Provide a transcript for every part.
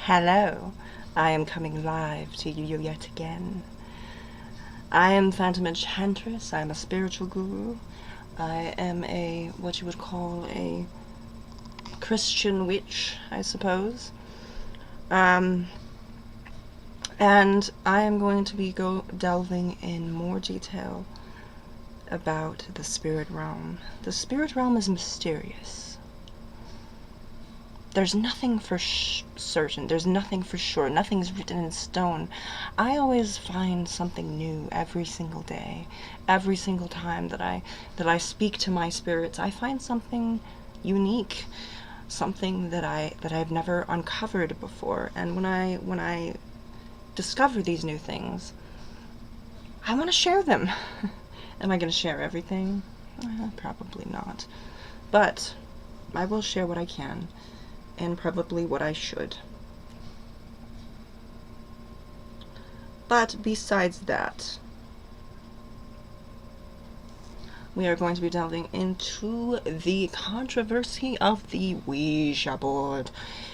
Hello, I am coming live to you yet again. I am Phantom Enchantress. I am a spiritual guru. I am what you would call a Christian witch, I suppose. And I am going to be delving in more detail about the spirit realm. The spirit realm is mysterious. There's nothing for certain. There's nothing for sure. Nothing's written in stone. I always find something new every single day. Every single time that I speak to my spirits, I find something unique, something that I've never uncovered before. And when I discover these new things, I want to share them. Am I going to share everything? Probably not. But I will share what I can. And probably what I should. But besides that, we are going to be delving into the controversy of the Ouija board.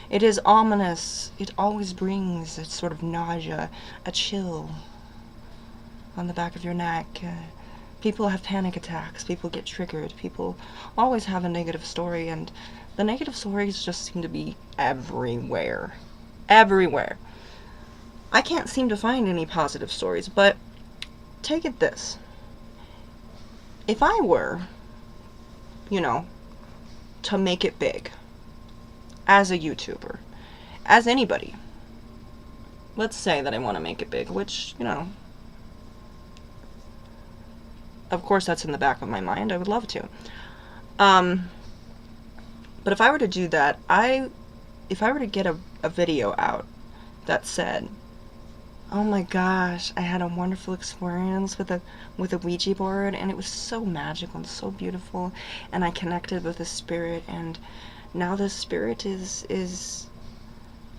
It is ominous. It always brings a sort of nausea, a chill on the back of your neck. People have panic attacks. People get triggered. People always have a negative story, and the negative stories just seem to be everywhere. Everywhere. I can't seem to find any positive stories, but take it this. If I were, to make it big, as a YouTuber, as anybody, let's say that I want to make it big, which, of course that's in the back of my mind, I would love to. But if I were to do that, if I were to get a video out that said, oh my gosh, I had a wonderful experience with a Ouija board, and it was so magical and so beautiful, and I connected with the spirit, and now the spirit is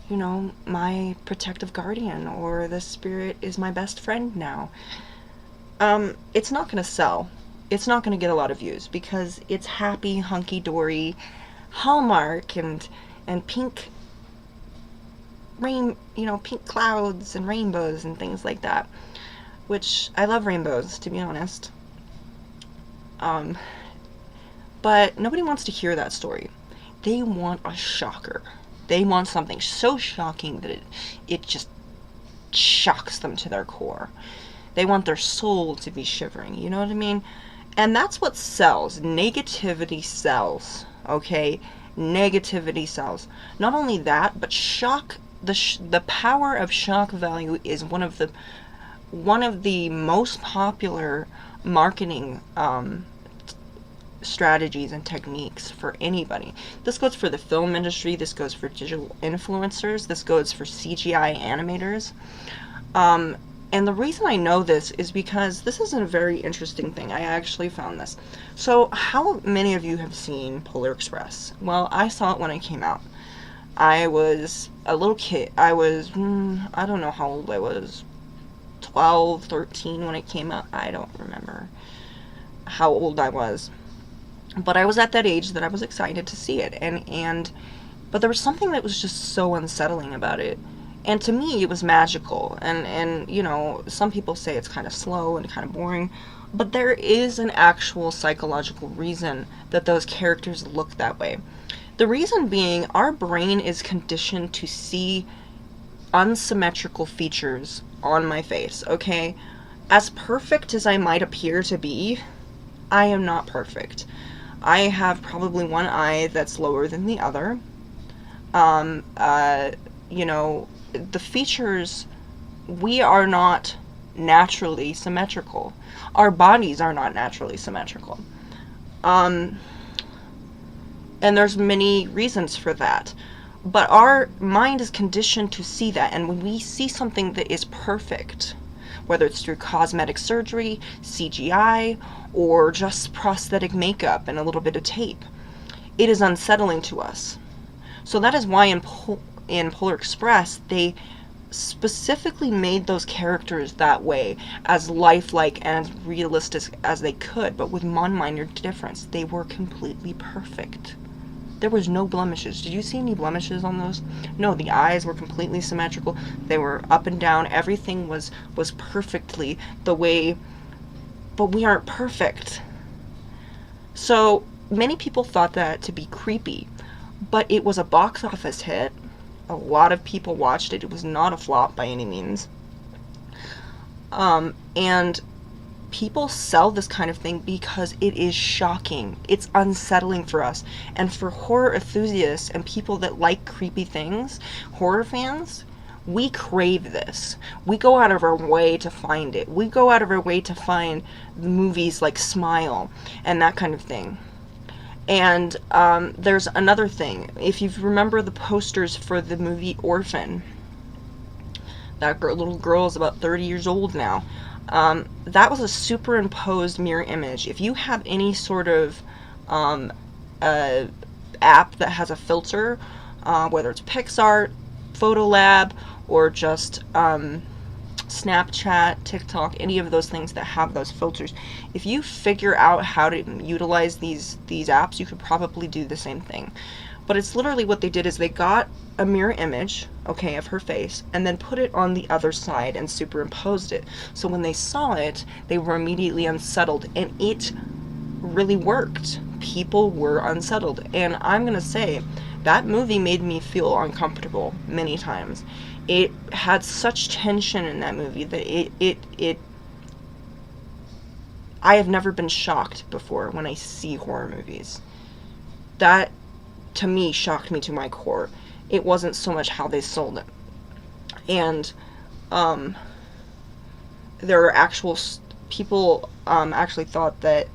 my protective guardian, or the spirit is my best friend now. It's not going to sell. It's not going to get a lot of views, because it's happy, hunky-dory, Hallmark and pink pink clouds and rainbows and things like that, which I love rainbows, to be honest. But nobody wants to hear that story. They want a shocker. They want something so shocking that it just shocks them to their core. They want their soul to be shivering, you know what I mean? And that's what sells. Negativity sells. Okay, negativity sells. Not only that, but shock. The power of shock value is one of the most popular marketing strategies and techniques for anybody. This goes for the film industry. This goes for digital influencers. This goes for CGI animators. And the reason I know this is because this is a very interesting thing. I actually found this. So, how many of you have seen Polar Express? Well, I saw it when it came out. I was a little kid. I don't know how old I was. 12, 13 when it came out. I don't remember how old I was. But I was at that age that I was excited to see it. But there was something that was just so unsettling about it. And to me, it was magical, and some people say it's kind of slow and kind of boring, but there is an actual psychological reason that those characters look that way. The reason being, our brain is conditioned to see unsymmetrical features on my face, okay? As perfect as I might appear to be, I am not perfect. I have probably one eye that's lower than the other. The features, we are not naturally symmetrical. Our bodies are not naturally symmetrical. And there's many reasons for that. But our mind is conditioned to see that, and when we see something that is perfect, whether it's through cosmetic surgery, CGI, or just prosthetic makeup and a little bit of tape, it is unsettling to us. So that is why in Polar Express, they specifically made those characters that way, as lifelike and as realistic as they could, but with one minor difference. They were completely perfect. There was no blemishes. Did you see any blemishes on those? No, the eyes were completely symmetrical. They were up and down. Everything was perfectly the way, but we aren't perfect. So many people thought that to be creepy, but it was a box office hit. A lot of people watched it. It was not a flop by any means. And people sell this kind of thing because it is shocking. It's unsettling for us. And for horror enthusiasts and people that like creepy things, horror fans, we crave this. We go out of our way to find it. We go out of our way to find movies like Smile and that kind of thing. And there's another thing. If you remember the posters for the movie Orphan, that little girl is about 30 years old now. That was a superimposed mirror image. If you have any sort of app that has a filter, whether it's PixArt, Photolab, or just Snapchat, TikTok, any of those things that have those filters, if you figure out how to utilize these apps, you could probably do the same thing. But it's literally what they did is they got a mirror image, okay, of her face, and then put it on the other side and superimposed it. So when they saw it, they were immediately unsettled, and it really worked. People were unsettled. And I'm gonna say, that movie made me feel uncomfortable many times. It had such tension in that movie that I have never been shocked before when I see horror movies. That, to me, shocked me to my core. It wasn't so much how they sold it. And there are actual people actually thought that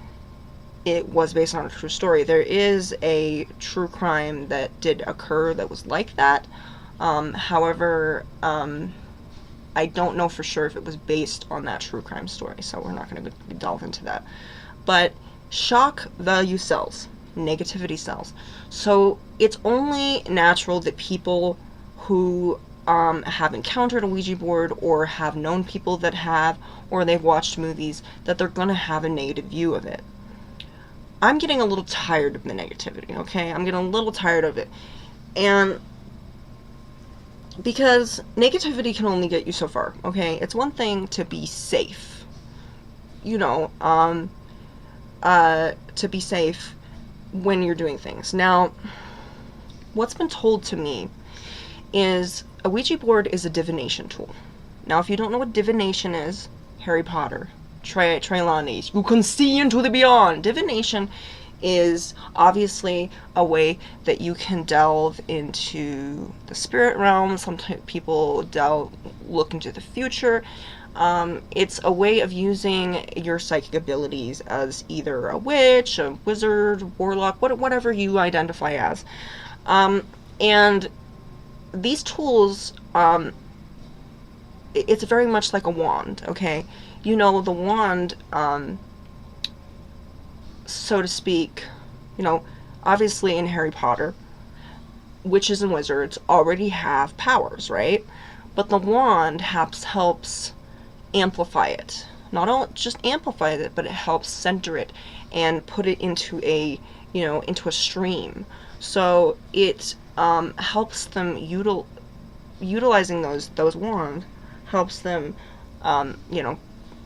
it was based on a true story. There is a true crime that did occur that was like that. However, I don't know for sure if it was based on that true crime story, so we're not going to delve into that. But shock value sells. Negativity sells. So it's only natural that people who have encountered a Ouija board or have known people that have, or they've watched movies, that they're going to have a negative view of it. I'm getting a little tired of the negativity, okay? I'm getting a little tired of it. And because negativity can only get you so far, okay? It's one thing to be safe. You know, to be safe when you're doing things. Now, what's been told to me is a Ouija board is a divination tool. Now, if you don't know what divination is, Harry Potter, Trelawney, you can see into the beyond. Divination is obviously a way that you can delve into the spirit realm. Some people look into the future. It's a way of using your psychic abilities as either a witch, a wizard, warlock, whatever you identify as. And these tools, it's very much like a wand, okay? You know, the wand, so to speak, you know, obviously in Harry Potter, witches and wizards already have powers, right? But the wand helps amplify it. Not only just amplify it, but it helps center it and put it into a, into a stream. So it helps them utilizing those wands helps them,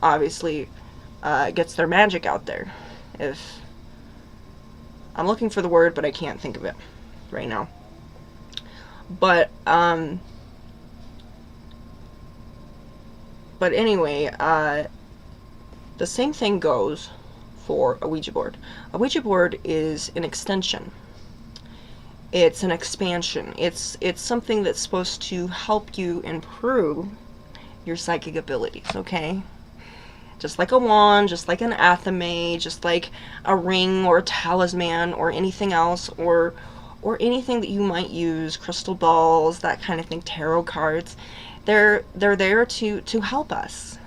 obviously gets their magic out there. If I'm looking for the word, but I can't think of it right now. But anyway, the same thing goes for a Ouija board. A Ouija board is an extension. It's an expansion. It's something that's supposed to help you improve your psychic abilities, okay? Just like a wand, just like an athame, just like a ring or a talisman or anything else, or anything that you might use, crystal balls, that kind of thing, tarot cards. They're there to help us.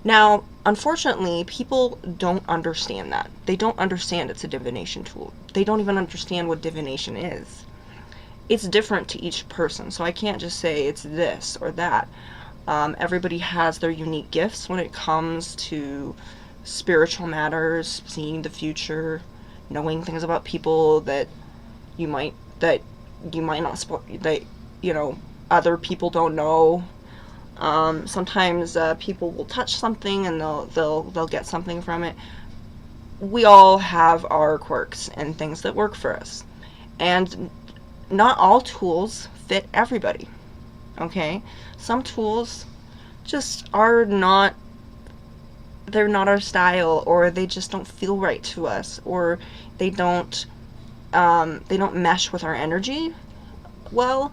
Now, unfortunately, people don't understand that. They don't understand it's a divination tool. They don't even understand what divination is. It's different to each person, so I can't just say it's this or that. Everybody has their unique gifts when it comes to spiritual matters, seeing the future, knowing things about people that you might that you might not that other people don't know. Sometimes people will touch something and they'll get something from it. We all have our quirks and things that work for us, and not all tools fit everybody. Okay, some tools just are not, they're not our style, or they just don't feel right to us, or they don't mesh with our energy well.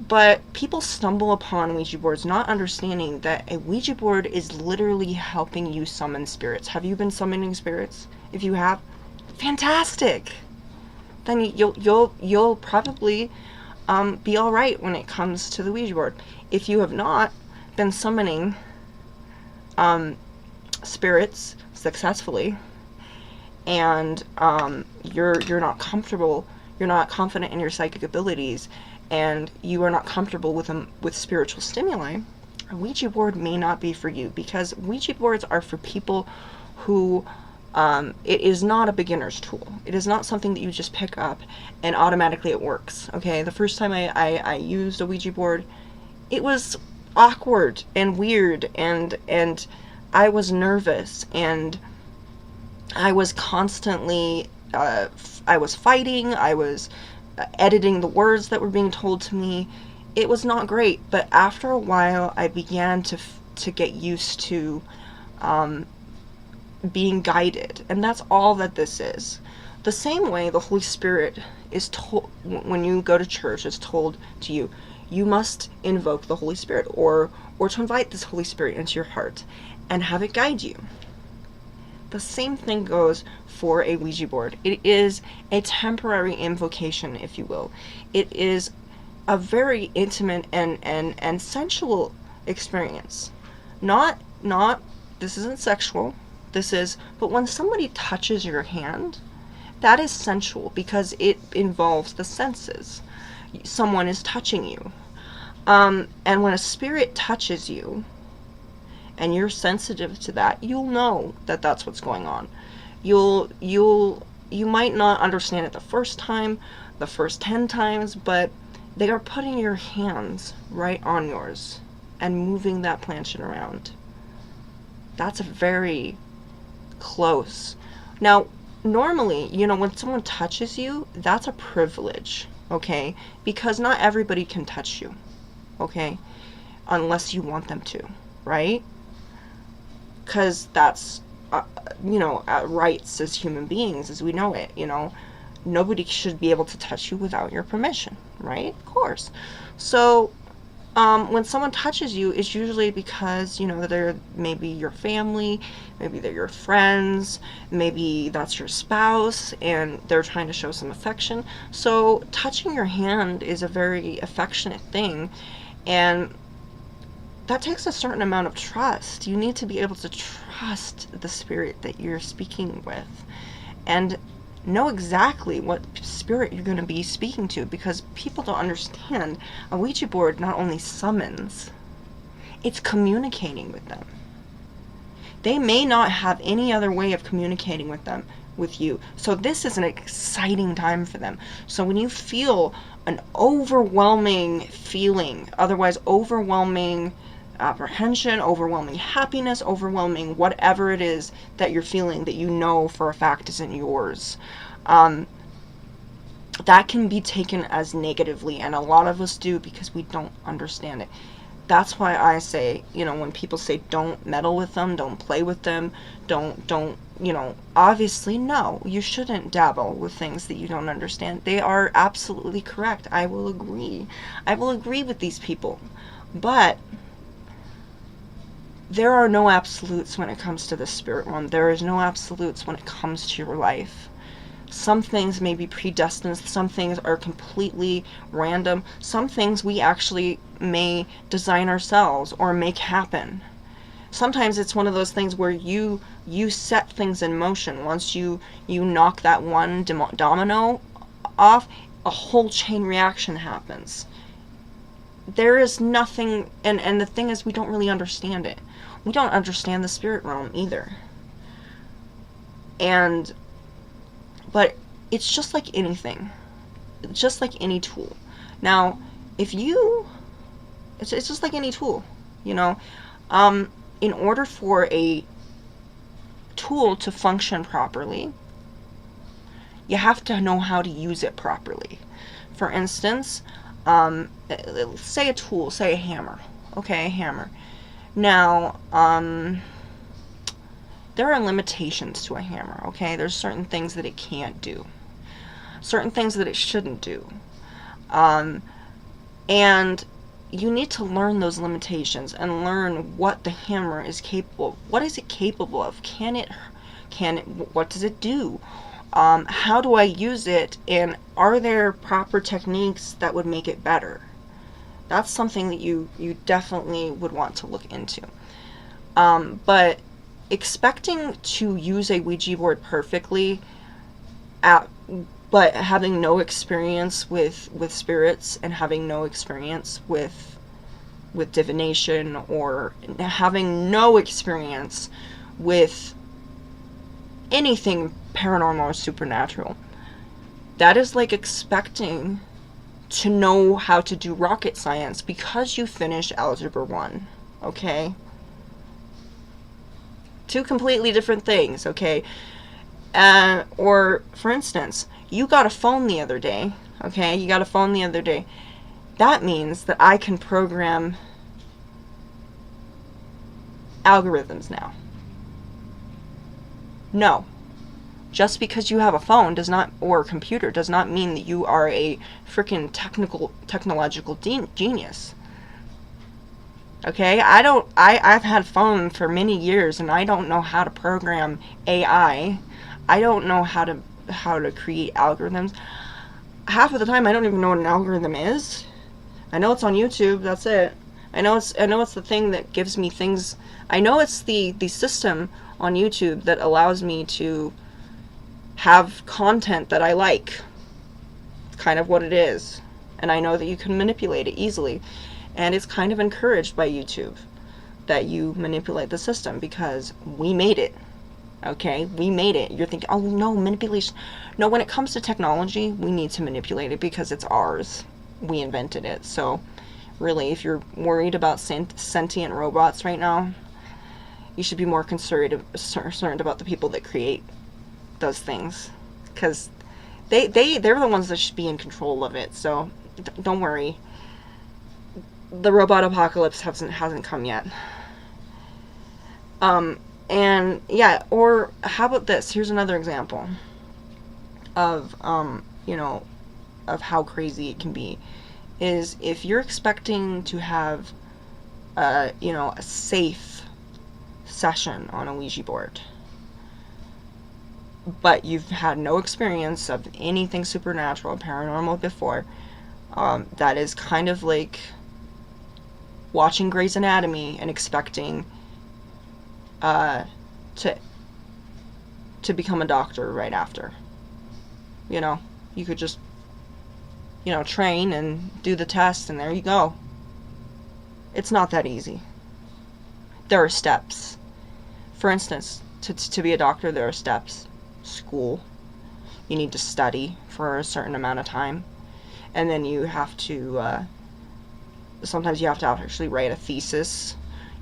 But people stumble upon Ouija boards not understanding that a Ouija board is literally helping you summon spirits. Have you been summoning spirits? If you have, fantastic. Then you'll probably be all right when it comes to the Ouija board. If you have not been summoning spirits successfully, and you're not comfortable, you're not confident in your psychic abilities, and you are not comfortable with spiritual stimuli, a Ouija board may not be for you, because Ouija boards are for people who it is not a beginner's tool. It is not something that you just pick up and automatically it works. Okay, the first time I used a Ouija board, it was awkward and weird, and I was nervous, and I was constantly I was fighting, I was editing the words that were being told to me. It was not great, but after a while I began to get used to being guided, and that's all that this is. The same way the Holy Spirit is told, when you go to church, it's told to you, you must invoke the Holy Spirit, or to invite this Holy Spirit into your heart and have it guide you. The same thing goes for a Ouija board. It is a temporary invocation, if you will. It is a very intimate and sensual experience. Not, this isn't sexual. But when somebody touches your hand, that is sensual because it involves the senses. Someone is touching you. And when a spirit touches you, and you're sensitive to that, you'll know that that's what's going on. You might not understand it the first time, the first 10 times, but they are putting your hands right on yours and moving that planchette around. That's very close. Now, normally, when someone touches you, that's a privilege, okay? Because not everybody can touch you, okay? Unless you want them to, right? Because that's, rights as human beings, as we know it, nobody should be able to touch you without your permission, right? Of course. So, when someone touches you, it's usually because, they're maybe your family, maybe they're your friends, maybe that's your spouse, and they're trying to show some affection. So, touching your hand is a very affectionate thing, and that takes a certain amount of trust. You need to be able to trust the spirit that you're speaking with and know exactly what spirit you're going to be speaking to, because people don't understand. A Ouija board not only summons, it's communicating with them. They may not have any other way of communicating with you. So this is an exciting time for them. So when you feel an overwhelming feeling, otherwise overwhelming apprehension, overwhelming happiness, overwhelming whatever it is that you're feeling that you know for a fact isn't yours, that can be taken as negatively, and a lot of us do because we don't understand it. That's why I say, when people say don't meddle with them, don't play with them, don't obviously no, you shouldn't dabble with things that you don't understand. They are absolutely correct. I will agree with these people, but there are no absolutes when it comes to the spirit realm. There is no absolutes when it comes to your life. Some things may be predestined. Some things are completely random. Some things we actually may design ourselves or make happen. Sometimes it's one of those things where you set things in motion. Once you knock that one domino off, a whole chain reaction happens. There is nothing, and the thing is, we don't really understand it. We don't understand the spirit realm either. But it's just like anything. just like any tool. Now, if you, it's just like any tool, you know. In order for a tool to function properly, you have to know how to use it properly. For instance, say a tool, say a hammer. Okay, a hammer. Now, there are limitations to a hammer, okay? There's certain things that it can't do, certain things that it shouldn't do. And you need to learn those limitations and learn what the hammer is capable of. What is it capable of? What does it do? How do I use it? And are there proper techniques that would make it better? That's something that you definitely would want to look into. But expecting to use a Ouija board perfectly, but having no experience with spirits and having no experience with divination, or having no experience with anything paranormal or supernatural, that is like expecting to know how to do rocket science because you finished Algebra 1, okay? Two completely different things, okay? Or, for instance, you got a phone the other day, okay? You got a phone the other day. That means that I can program algorithms now. No. Just because you have a phone does not, or a computer, does not mean that you are a freaking technological genius. Okay? I've had phone for many years and I don't know how to program AI. I don't know how to create algorithms. Half of the time I don't even know what an algorithm is. I know it's on YouTube, that's it. I know it's the thing that gives me things. I know it's the system on YouTube that allows me to have content that I like. It's kind of what it is. And I know that you can manipulate it easily. And it's kind of encouraged by YouTube that you manipulate the system because we made it. Okay? We made it. You're thinking, oh no, manipulation. No, when it comes to technology, we need to manipulate it because it's ours. We invented it. So, really, if you're worried about sentient robots right now, you should be more concerned about the people that create those things, because they're the ones that should be in control of it. So don't worry, the robot apocalypse hasn't come yet. And yeah, or how about this? Here's another example of of how crazy it can be. Is if you're expecting to have a safe session on a Ouija board, but you've had no experience of anything supernatural or paranormal before, that is kind of like watching Grey's Anatomy and expecting to become a doctor right after. You could just train and do the test and there you go. It's not that easy. There are steps. For instance, to be a doctor, there are steps. School. You need to study for a certain amount of time. And then you have to, sometimes you have to actually write a thesis.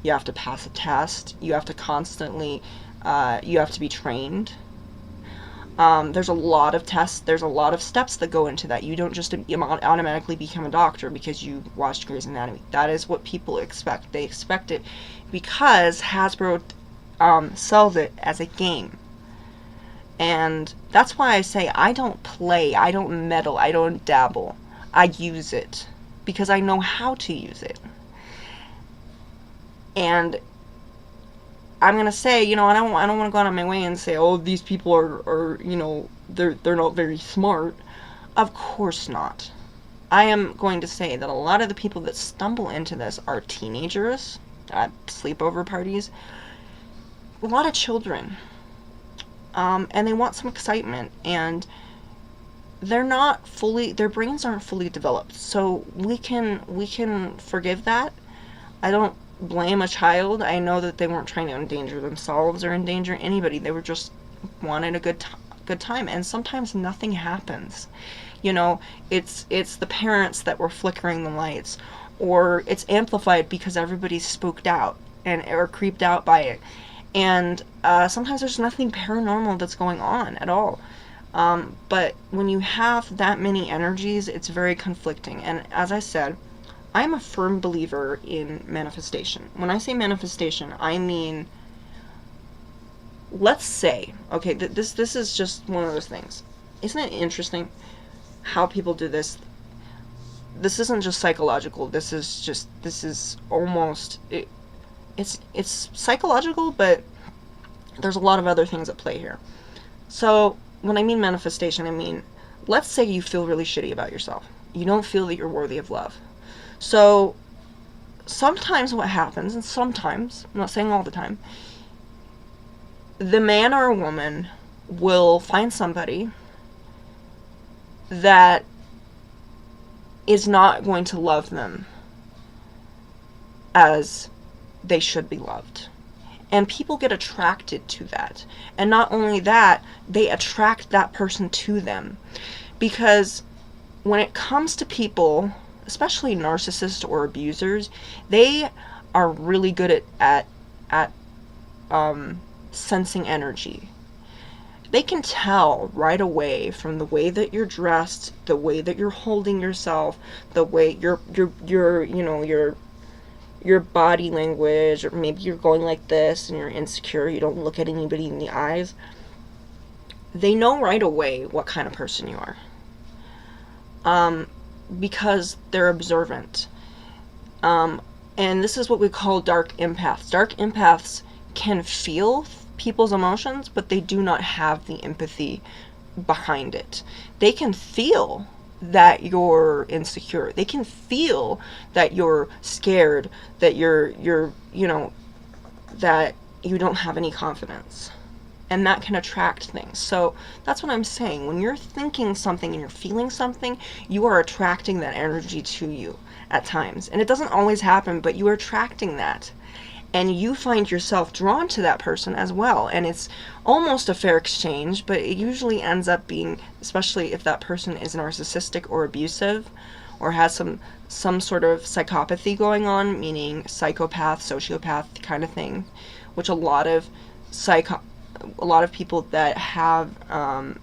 You have to pass a test. You have to constantly, you have to be trained. There's a lot of tests, there's a lot of steps that go into that. You don't just automatically become a doctor because you watched Grey's Anatomy. That is what people expect. They expect it because Hasbro sells it as a game. And that's why I say I don't play, I don't meddle, I don't dabble. I use it because I know how to use it. And I'm gonna say, I don't want to go out of my way and say, oh, these people are they're not very smart. Of course not. I am going to say that a lot of the people that stumble into this are teenagers at sleepover parties, a lot of children, and they want some excitement, and their brains aren't fully developed, so we can forgive that. I don't blame a child. I know that they weren't trying to endanger themselves or endanger anybody. They were just wanted a good time, and sometimes nothing happens. You know, it's the parents that were flickering the lights, or it's amplified because everybody's spooked out and or creeped out by it. And sometimes there's nothing paranormal that's going on at all. But when you have that many energies, it's very conflicting. And as I said, I'm a firm believer in manifestation. When I say manifestation, I mean, let's say, okay, this is just one of those things. Isn't it interesting how people do this? This isn't just psychological. This is almost it's psychological, but there's a lot of other things at play here. So when I mean manifestation, I mean, let's say you feel really shitty about yourself. You don't feel that you're worthy of love. So sometimes what happens, and sometimes, I'm not saying all the time, the man or a woman will find somebody that is not going to love them as they should be loved. And people get attracted to that. And not only that, they attract that person to them. Because when it comes to people, especially narcissists or abusers, they are really good at sensing energy. They can tell right away from the way that you're dressed, the way that you're holding yourself, the way your body language, or maybe you're going like this and you're insecure, you don't look at anybody in the eyes. They know right away what kind of person you are. Because they're observant. And this is what we call dark empaths. Dark empaths can feel people's emotions, but they do not have the empathy behind it. They can feel that you're insecure. They can feel that you're scared, that you're that you don't have any confidence. And that can attract things. So that's what I'm saying. When you're thinking something and you're feeling something, you are attracting that energy to you at times. And it doesn't always happen, but you are attracting that. And you find yourself drawn to that person as well. And it's almost a fair exchange, but it usually ends up being, especially if that person is narcissistic or abusive, or has some sort of psychopathy going on, meaning psychopath, sociopath kind of thing, which a lot of people that have, the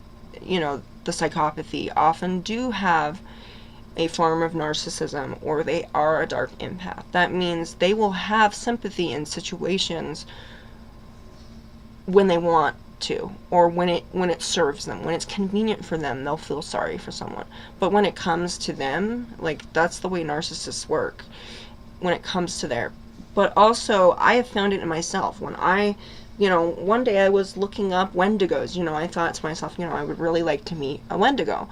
psychopathy often do have a form of narcissism, or they are a dark empath. That means they will have sympathy in situations when they want to, or when it serves them, when it's convenient for them, they'll feel sorry for someone. But when it comes to them, like, that's the way narcissists work when it comes to their. But also, I have found it in myself. When one day I was looking up Wendigos. I thought to myself, I would really like to meet a Wendigo.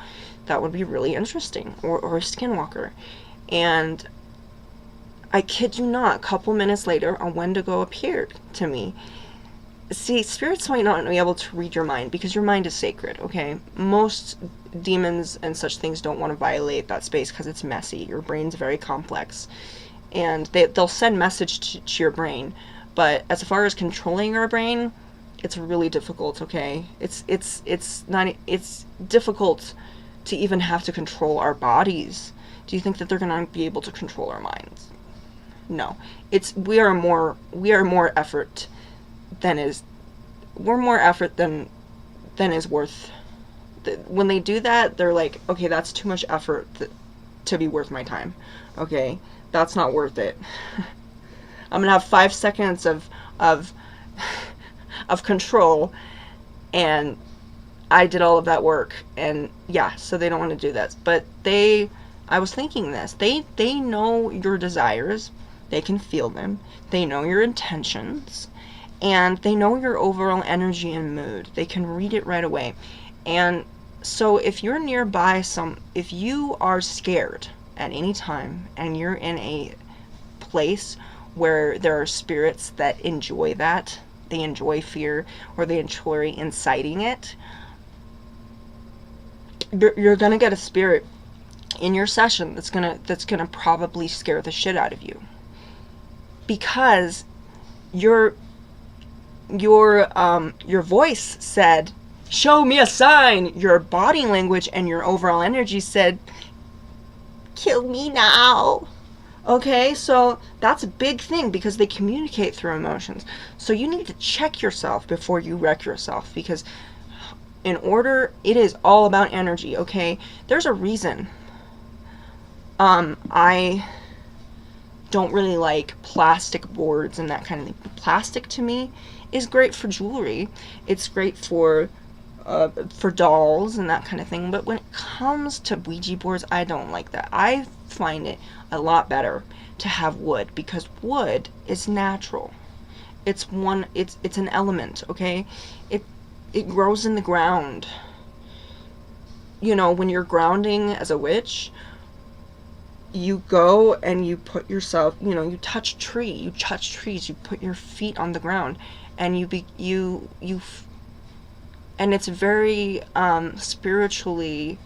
That would be really interesting. Or a skinwalker. And I kid you not, a couple minutes later, a Wendigo appeared to me. See, spirits might not be able to read your mind, because your mind is sacred, okay? Most demons and such things don't want to violate that space because it's messy. Your brain's very complex. And they'll send message to your brain. But as far as controlling our brain, it's really difficult, okay? It's difficult to even have to control our bodies. Do you think that they're going to be able to control our minds? No. We are more effort than is worth. When they do that, they're like, okay, that's too much effort to be worth my time. Okay? That's not worth it. I'm gonna have 5 seconds of control, and I did all of that work, and yeah, so they don't want to do that. But I was thinking this, they know your desires, they can feel them, they know your intentions, and they know your overall energy and mood. They can read it right away. And so if you're nearby if you are scared at any time, and you're in a place where there are spirits that enjoy that, they enjoy fear, or they enjoy inciting it, you're gonna get a spirit in your session that's gonna probably scare the shit out of you, because your voice said, show me a sign. Your body language and your overall energy said, kill me now. Okay, so that's a big thing because they communicate through emotions. So you need to check yourself before you wreck yourself, because it is all about energy, okay? There's a reason. I don't really like plastic boards and that kind of thing. Plastic to me is great for jewelry. It's great for dolls and that kind of thing. But when it comes to Ouija boards, I don't like that. I find it a lot better to have wood, because wood is natural. It's an element, okay? It grows in the ground. You know, when you're grounding as a witch, you go and you put yourself, you touch trees, you put your feet on the ground, and and it's very spiritually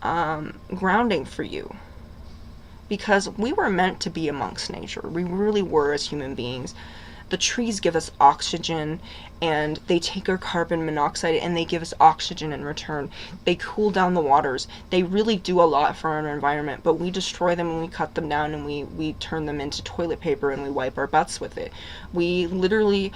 grounding for you, because we were meant to be amongst nature. We really were, as human beings. The trees give us oxygen, and they take our carbon monoxide and they give us oxygen in return. They cool down the waters. They really do a lot for our environment, but we destroy them and we cut them down, and we turn them into toilet paper and we wipe our butts with it. We literally,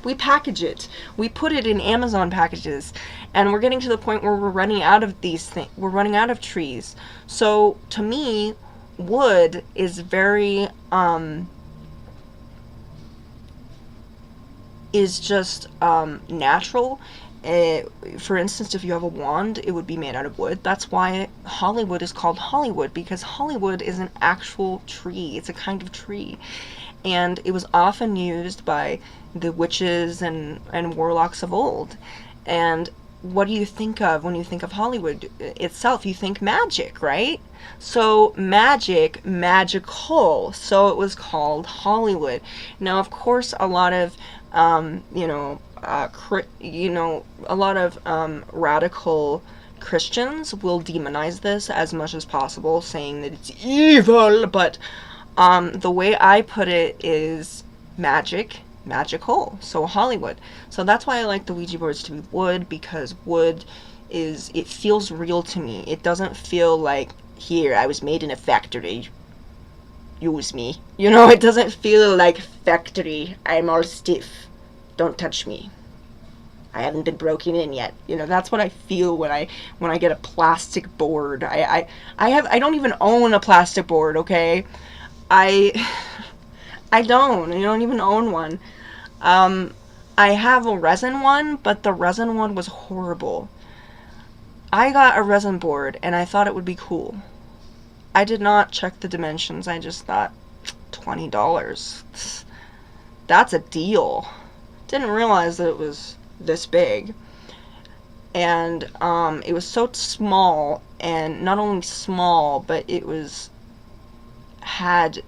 we package it. We put it in Amazon packages, and we're getting to the point where we're running out of these things. We're running out of trees. So to me, wood is very natural. For instance, if you have a wand, it would be made out of wood. That's why Hollywood is called Hollywood, because Hollywood is an actual tree. It's a kind of tree, and it was often used by the witches and warlocks of old. And what do you think of when you think of Hollywood itself? You think magic, right? So magical. So it was called Hollywood. Now, of course, a lot of a lot of radical Christians will demonize this as much as possible, saying that it's evil. But the way I put it is magical, so Hollywood. So that's why I like the Ouija boards to be wood, because wood it feels real to me. It doesn't feel like, here, I was made in a factory, use me. It doesn't feel like factory. I'm all stiff, don't touch me, I haven't been broken in yet. That's what I feel when I get a plastic board. I don't even own a plastic board, okay? I don't even own one. I have a resin one, but the resin one was horrible. I got a resin board and I thought it would be cool. I did not check the dimensions. I just thought, $20. That's a deal. Didn't realize that it was this big. And it was so small, and not only small, but it had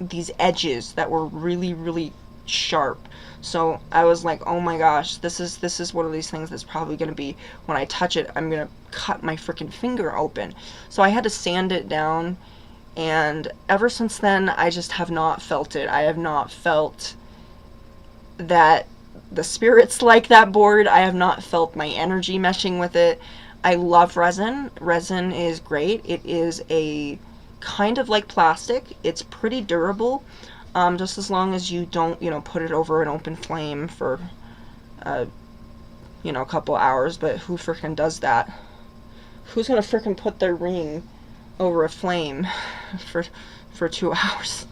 these edges that were really, really sharp. So I was like, oh my gosh, this is one of these things that's probably going to be, when I touch it, I'm going to cut my freaking finger open. So I had to sand it down, and ever since then, I just have not felt it. I have not felt that the spirits like that board. I have not felt my energy meshing with it. I love resin. Resin is great. It is a kind of like plastic. It's pretty durable. Just as long as you don't, put it over an open flame for, a couple hours. But who frickin' does that? Who's gonna frickin' put their ring over a flame for 2 hours?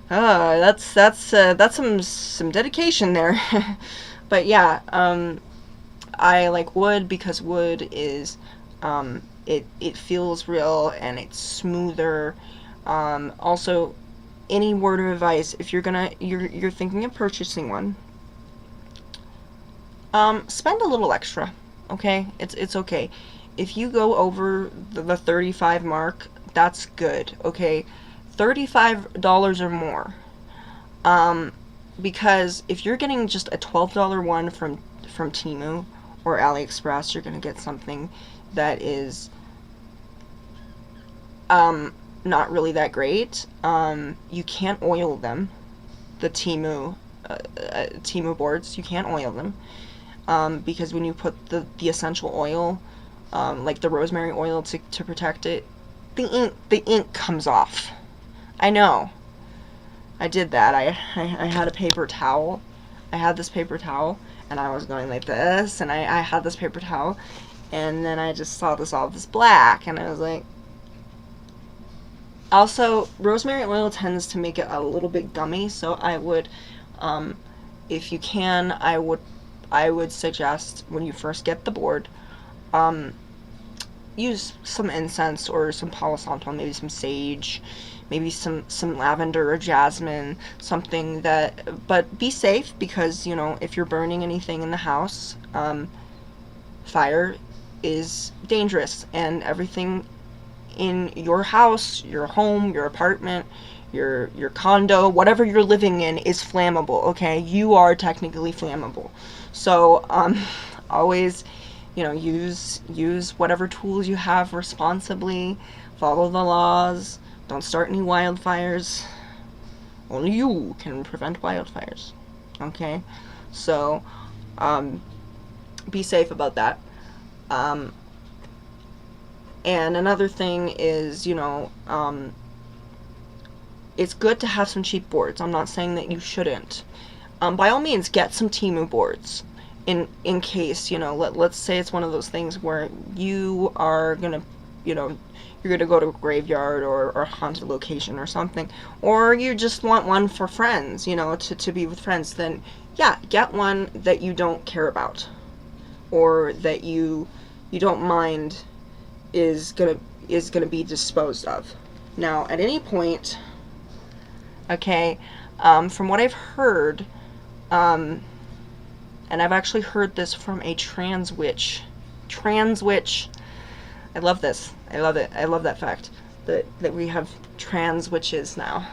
That's some dedication there. But yeah, I like wood because wood is, it feels real and it's smoother. Also, any word of advice, if you're thinking of purchasing one, spend a little extra, okay? It's okay. If you go over the 35 mark, that's good, okay? $35 or more. Because if you're getting just a $12 one from Temu or AliExpress, you're gonna get something that is not really that great. You can't oil them. The Temu Temu boards. You can't oil them, because when you put the essential oil, like the rosemary oil to protect it, the ink comes off. I know. I did that. I had a paper towel. I had this paper towel, and I was going like this, and I had this paper towel, and then I just saw this black, and I was like. Also, rosemary oil tends to make it a little bit gummy, so I would, if you can, I would suggest when you first get the board, use some incense or some Palo Santo, maybe some sage, maybe some lavender or jasmine, something that, but be safe, because, you know, if you're burning anything in the house, fire is dangerous, and everything in your house, your home, your apartment, your condo, whatever you're living in is flammable, okay? You are technically flammable. So, always, you know, use whatever tools you have responsibly, follow the laws, don't start any wildfires. Only you can prevent wildfires, okay? So, be safe about that. And another thing is, you know, it's good to have some cheap boards. I'm not saying that you shouldn't. By all means, get some Temu boards in case, you know, let's say it's one of those things where you are gonna, you know, you're gonna go to a graveyard or a haunted location or something, or you just want one for friends, you know, to be with friends. Then yeah, get one that you don't care about, or that you don't mind is gonna be disposed of. Now, at any point, okay, from what I've heard, and I've actually heard this from a trans witch. I love this. I love it. I love that fact that we have trans witches now.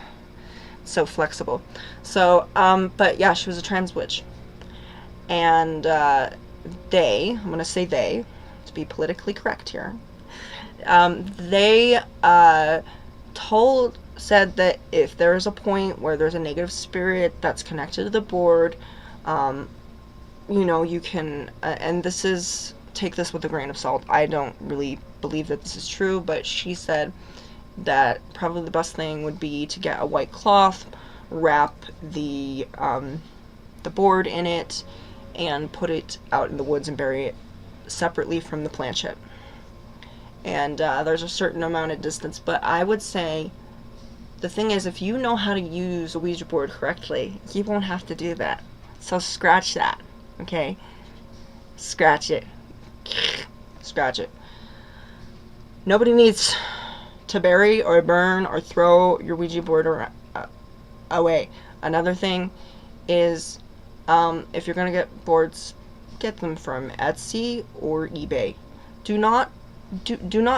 So flexible. So, but yeah, she was a trans witch, and I'm gonna say they, to be politically correct here. They said that if there's a point where there's a negative spirit that's connected to the board, you know, you can, and take this with a grain of salt. I don't really believe that this is true, but she said that probably the best thing would be to get a white cloth, wrap the board in it, and put it out in the woods and bury it separately from the planchette. And there's a certain amount of distance, but I would say the thing is, if you know how to use a Ouija board correctly, you won't have to do that. So scratch that, okay? Scratch it. Scratch it. Nobody needs to bury or burn or throw your Ouija board away. Another thing is, if you're gonna get boards, get them from Etsy or eBay. Do not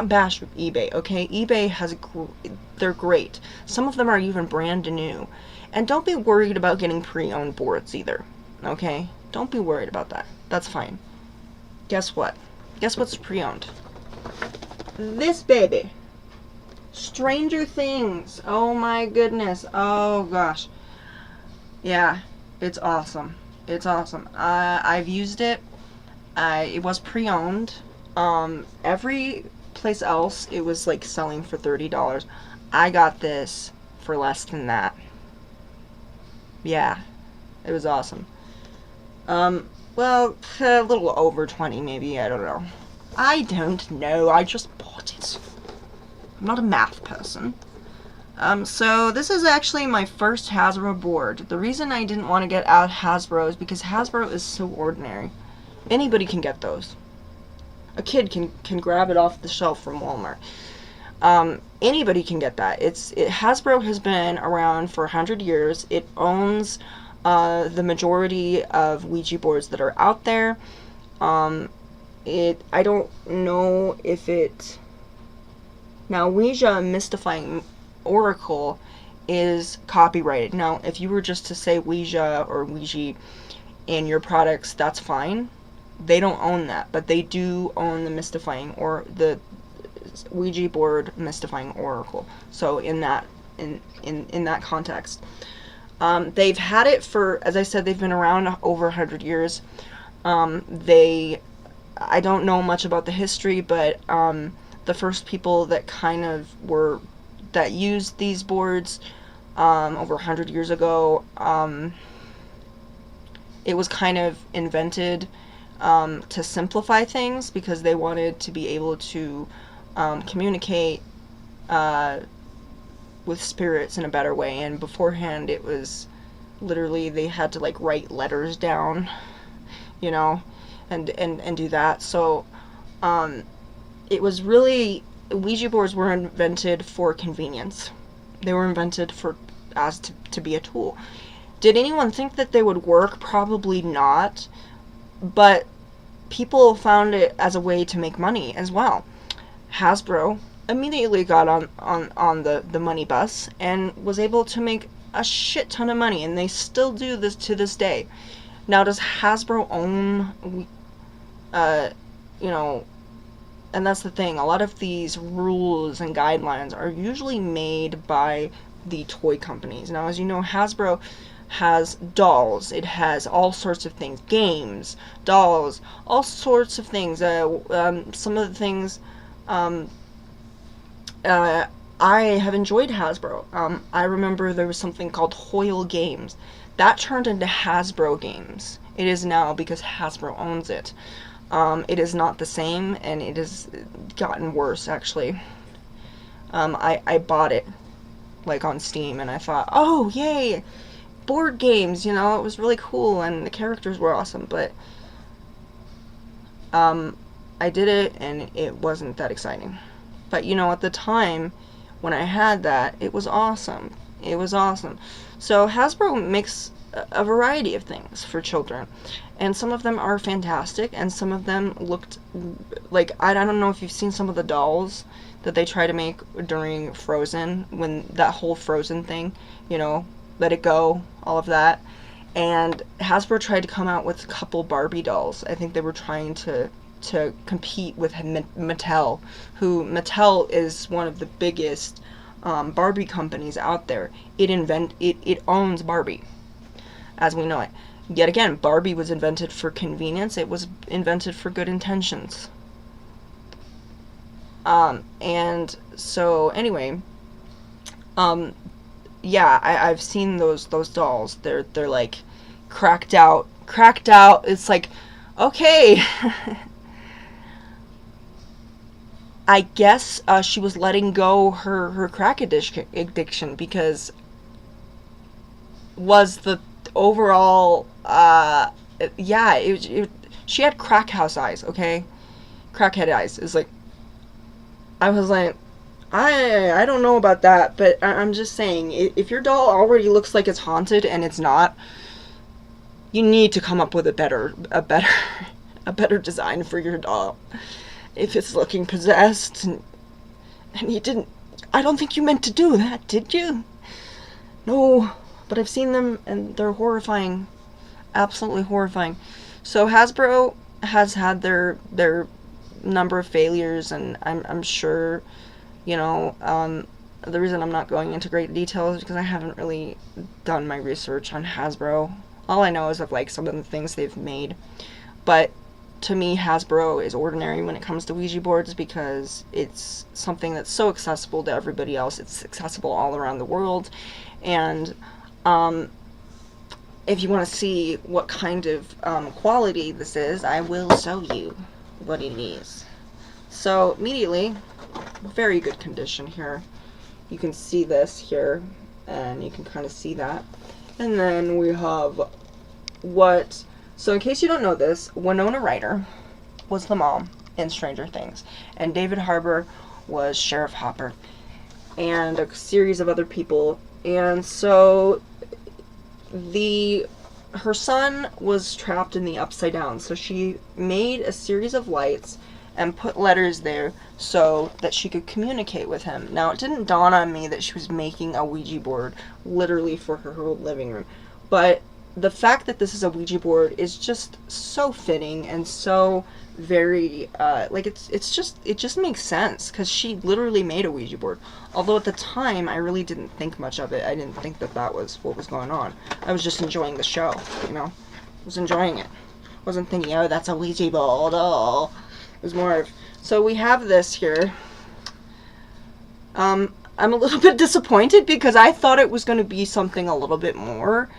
bash eBay, okay? eBay they're great. Some of them are even brand new. And don't be worried about getting pre-owned boards either, okay? Don't be worried about that. That's fine. Guess what? Guess what's pre-owned? This baby. Stranger Things. Oh my goodness. Oh gosh. Yeah, it's awesome. It's awesome. I've used it. It was pre-owned. Every place else it was like selling for $30. I got this for less than that. Yeah, it was awesome. Well, a little over 20 maybe, I don't know. I don't know, I just bought it. I'm not a math person. So this is actually my first Hasbro board. The reason I didn't want to get out Hasbro is because Hasbro is so ordinary. Anybody can get those. A kid can grab it off the shelf from Walmart. Anybody can get that. Hasbro has been around for 100 years. It owns the majority of Ouija boards that are out there. I don't know if it... Now, Ouija Mystifying Oracle is copyrighted. Now, if you were just to say Ouija or Ouija in your products, that's fine. They don't own that, but they do own the Mystifying or the Ouija board Mystifying Oracle. So in that context, They've had it for, as I said, they've been around over 100 years. They, I don't know much about the history, but the first people that kind of were, that used these boards over 100 years ago, it was kind of invented to simplify things because they wanted to be able to communicate with spirits in a better way. And beforehand, it was literally they had to like write letters down, you know, and do that. So it was really, Ouija boards were invented for convenience. They were invented for as to be a tool. Did anyone think that they would work? Probably not. But people found it as a way to make money as well. Hasbro immediately got on the money bus and was able to make a shit ton of money, and they still do this to this day. Now, does Hasbro own, you know, and that's the thing, a lot of these rules and guidelines are usually made by the toy companies. Now, as you know, Hasbro has dolls, it has all sorts of things, games, dolls, all sorts of things. Some of the things I have enjoyed Hasbro. I remember there was something called Hoyle Games. That turned into Hasbro Games. It is now because Hasbro owns it. It is not the same, and it has gotten worse, actually. I bought it, like, on Steam, and I thought, oh, yay! Board games, you know, it was really cool, and the characters were awesome, but I did it, and it wasn't that exciting. But, you know, at the time, when I had that, it was awesome. It was awesome. So Hasbro makes a variety of things for children, and some of them are fantastic, and some of them looked like, I don't know if you've seen some of the dolls that they try to make during Frozen, when that whole Frozen thing, you know, Let It Go, all of that. And Hasbro tried to come out with a couple Barbie dolls. I think they were trying to compete with Mattel, who Mattel is one of the biggest Barbie companies out there. It owns Barbie, as we know it. Yet again, Barbie was invented for convenience. It was invented for good intentions. And so anyway, yeah, I've seen those dolls. They're like cracked out. It's like, okay. I guess she was letting go her crack addiction, because was the overall, yeah, she had crack house eyes, okay? Crackhead eyes. It's like, I was like, I don't know about that, but I'm just saying, if your doll already looks like it's haunted and it's not, you need to come up with a better design for your doll. If it's looking possessed, and you didn't, I don't think you meant to do that, did you? No, but I've seen them, and they're horrifying. Absolutely horrifying. So Hasbro has had their number of failures, and I'm sure, you know, the reason I'm not going into great detail is because I haven't really done my research on Hasbro. All I know is of, like, some of the things they've made. But to me, Hasbro is ordinary when it comes to Ouija boards, because it's something that's so accessible to everybody else. It's accessible all around the world. And if you want to see what kind of quality this is, I will show you what it is. So immediately, very good condition here. You can see this here, and you can kind of see that. And then we have what... So in case you don't know this, Winona Ryder was the mom in Stranger Things, and David Harbour was Sheriff Hopper, and a series of other people. And so her son was trapped in the Upside Down, so she made a series of lights and put letters there so that she could communicate with him. Now, it didn't dawn on me that she was making a Ouija board literally for her whole living room, but the fact that this is a Ouija board is just so fitting and so very like it just makes sense, because she literally made a Ouija board. Although at the time I really didn't think much of it. I didn't think that that was what was going on. I was just enjoying the show, you know. I was enjoying it. Wasn't thinking, oh, that's a Ouija board. Oh, it was more of. So we have this here. I'm a little bit disappointed because I thought it was going to be something a little bit more.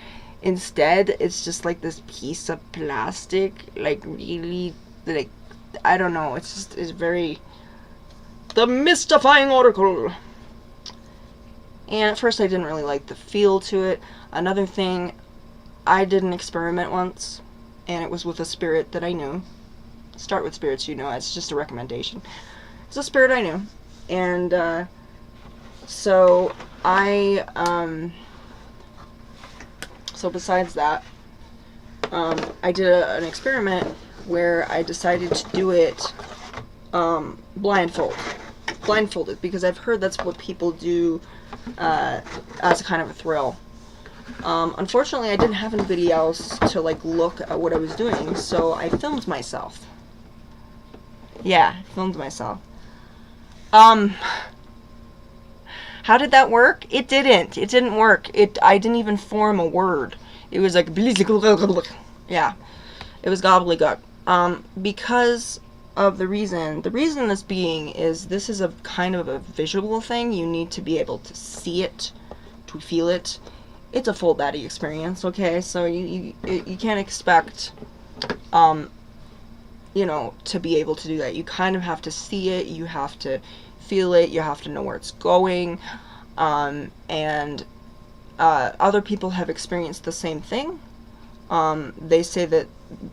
Instead, it's just like this piece of plastic, like really, like, I don't know, it's very, the mystifying oracle. And at first I didn't really like the feel to it. Another thing, I did an experiment once, and it was with a spirit that I knew. Start with spirits you know, it's just a recommendation. It's a spirit I knew. And, so besides that, I did an experiment where I decided to do it blindfolded, because I've heard that's what people do as a kind of a thrill. Unfortunately, I didn't have anybody else to like look at what I was doing, so I filmed myself. Yeah, I filmed myself. How did that work? It didn't. It didn't work. I didn't even form a word. It was like, yeah, it was gobbledygook. Because of the reason this being is, this is a kind of a visual thing. You need to be able to see it, to feel it. It's a full body experience, okay? So you can't expect, you know, to be able to do that. You kind of have to see it. You have to feel it. You have to know where it's going. And other people have experienced the same thing. They say that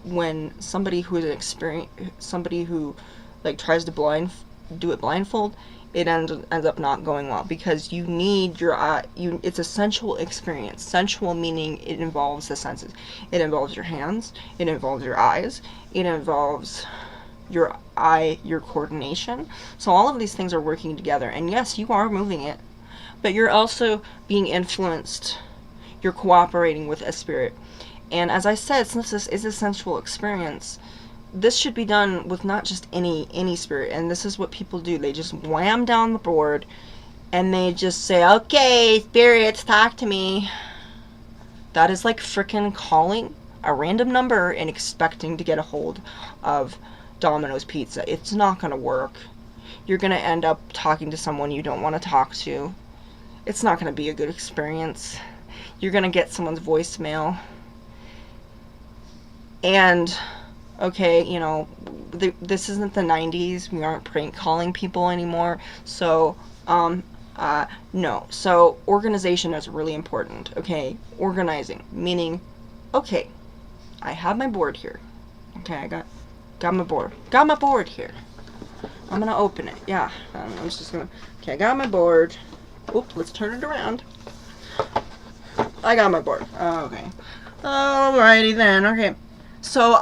when somebody who like tries to do it blindfold, it ends up not going well, because you need your eye. It's a sensual experience. Sensual meaning it involves the senses. It involves your hands. It involves your eyes. It involves your coordination. So all of these things are working together. And yes, you are moving it, but you're also being influenced. You're cooperating with a spirit. And as I said, since this is a sensual experience, this should be done with not just any spirit. And this is what people do. They just wham down the board and they just say, okay, spirits, talk to me. That is like frickin' calling a random number and expecting to get a hold of Domino's Pizza. It's not gonna work. You're gonna end up talking to someone you don't want to talk to. It's not gonna be a good experience. You're gonna get someone's voicemail. And, okay, you know, this isn't the 90s. We aren't prank calling people anymore. So, no. So, organization is really important, okay? Organizing, meaning, okay, I have my board here. Okay, I got my board. Got my board here. I'm gonna open it. Yeah, I'm just gonna. Okay, I got my board. Oops, let's turn it around. I got my board. Okay. Alrighty then. Okay. So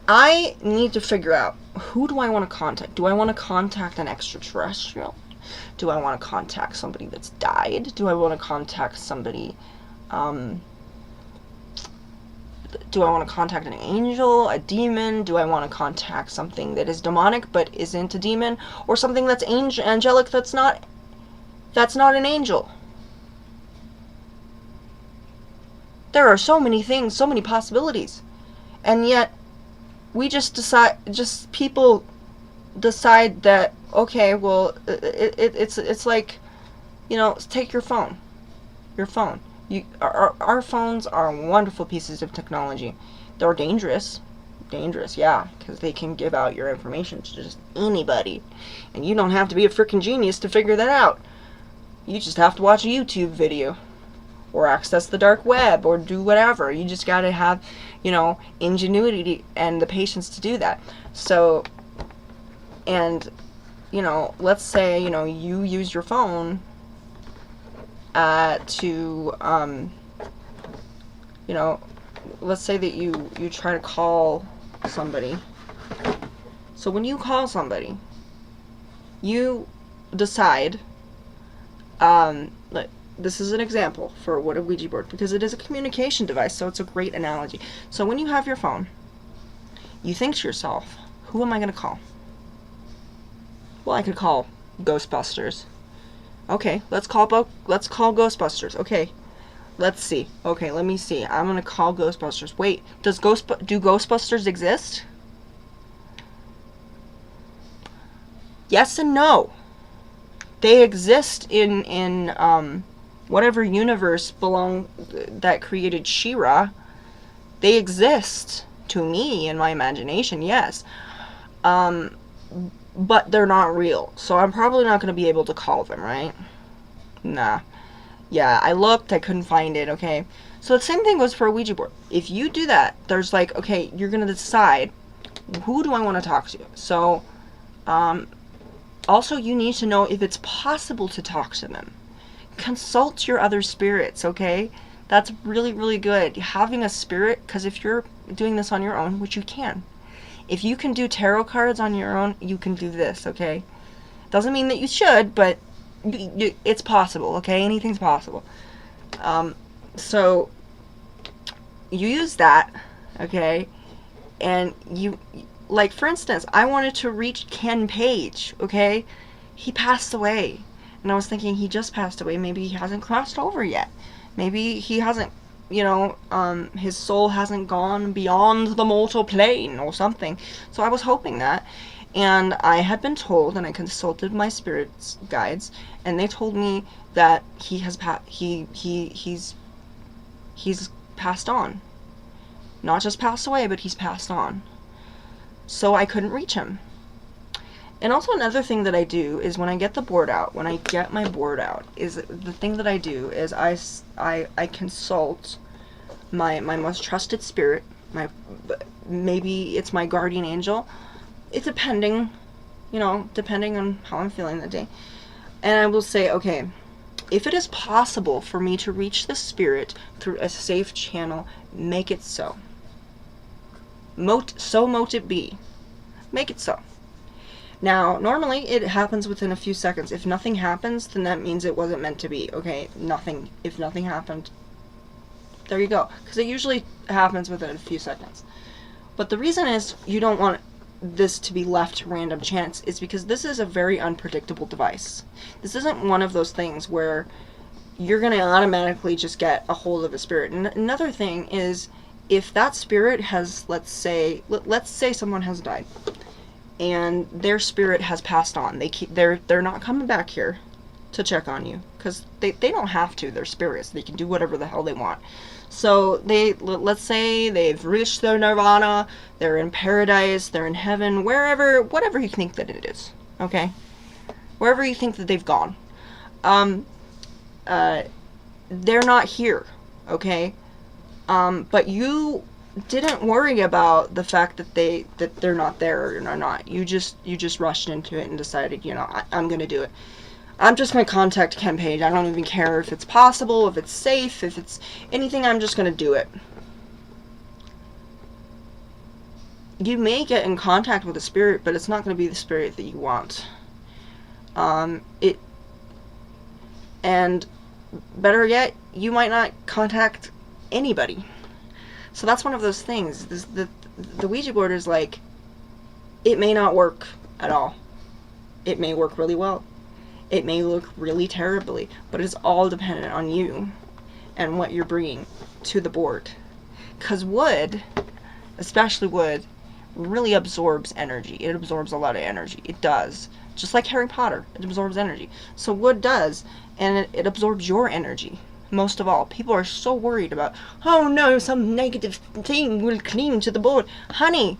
I need to figure out, who do I want to contact? Do I want to contact an extraterrestrial? Do I want to contact somebody that's died? Do I want to contact somebody? Do I want to contact an angel, a demon? Do I want to contact something that is demonic but isn't a demon, or something that's angelic that's not an angel? There are so many things, so many possibilities, and yet people decide that, okay, well, it's like, you know, take your phone. Our phones are wonderful pieces of technology. They're dangerous, yeah, because they can give out your information to just anybody, and you don't have to be a freaking genius to figure that out. You just have to watch a YouTube video, or access the dark web, or do whatever. You just gotta have, you know, ingenuity and the patience to do that. So, and, you know, let's say, you know, you use your phone to, you know, let's say that you try to call somebody. So when you call somebody, you decide, this is an example for what a Ouija board, because it is a communication device, so it's a great analogy. So when you have your phone, you think to yourself, who am I going to call? Well, I could call Ghostbusters. Okay, let's call Ghostbusters. Okay, let's see. Okay, let me see. I'm going to call Ghostbusters. Wait, do Ghostbusters exist? Yes and no. They exist in whatever universe that created She-Ra. They exist to me in my imagination, yes. But they're not real, so I'm probably not going to be able to call them, right? Nah. Yeah, I looked, I couldn't find it, okay? So the same thing goes for a Ouija board. If you do that, there's like, okay, you're going to decide, who do I want to talk to? So, also you need to know if it's possible to talk to them. Consult your other spirits, okay? That's really, really good. Having a spirit, because if you're doing this on your own, which you can, if you can do tarot cards on your own, you can do this, okay? Doesn't mean that you should, but it's possible, okay? Anything's possible. So you use that, okay? And you, like, for instance, I wanted to reach Ken Page, okay? He passed away. And I was thinking, he just passed away. Maybe he hasn't crossed over yet. Maybe he hasn't, his soul hasn't gone beyond the mortal plane or something. So I was hoping that. And I had been told, and I consulted my spirit's guides, and they told me that he's passed on. Not just passed away, but he's passed on. So I couldn't reach him. And also another thing that I do is when I get my board out, is the thing that I do is I consult my most trusted spirit, maybe it's my guardian angel. It's depending on how I'm feeling that day. And I will say, okay, if it is possible for me to reach the spirit through a safe channel, make it so. So mote it be. Make it so. Now, normally it happens within a few seconds. If nothing happens, then that means it wasn't meant to be. Okay, if nothing happened, there you go. Because it usually happens within a few seconds. But the reason is you don't want this to be left to random chance is because this is a very unpredictable device. This isn't one of those things where you're going to automatically just get a hold of a spirit. And another thing is, if that spirit has, let's say someone has died and their spirit has passed on, they're not coming back here to check on you, because they don't have to. They're spirits. They can do whatever the hell they want. So let's say they've reached their nirvana, they're in paradise, they're in heaven, whatever you think that it is, okay? Wherever you think that they've gone. They're not here, okay? But you didn't worry about the fact that they're not there or not. You just rushed into it and decided, I'm gonna do it. I'm just going to contact Ken Page. I don't even care if it's possible, if it's safe, if it's anything. I'm just going to do it. You may get in contact with a spirit, but it's not going to be the spirit that you want. And better yet, you might not contact anybody. So that's one of those things. The Ouija board is like, it may not work at all. It may work really well. It may look really terribly, but it's all dependent on you and what you're bringing to the board. Because wood, especially wood, really absorbs energy. It absorbs a lot of energy. It does. Just like Harry Potter, it absorbs energy. So wood does, and it absorbs your energy. Most of all, people are so worried about, oh no, some negative thing will cling to the board. Honey,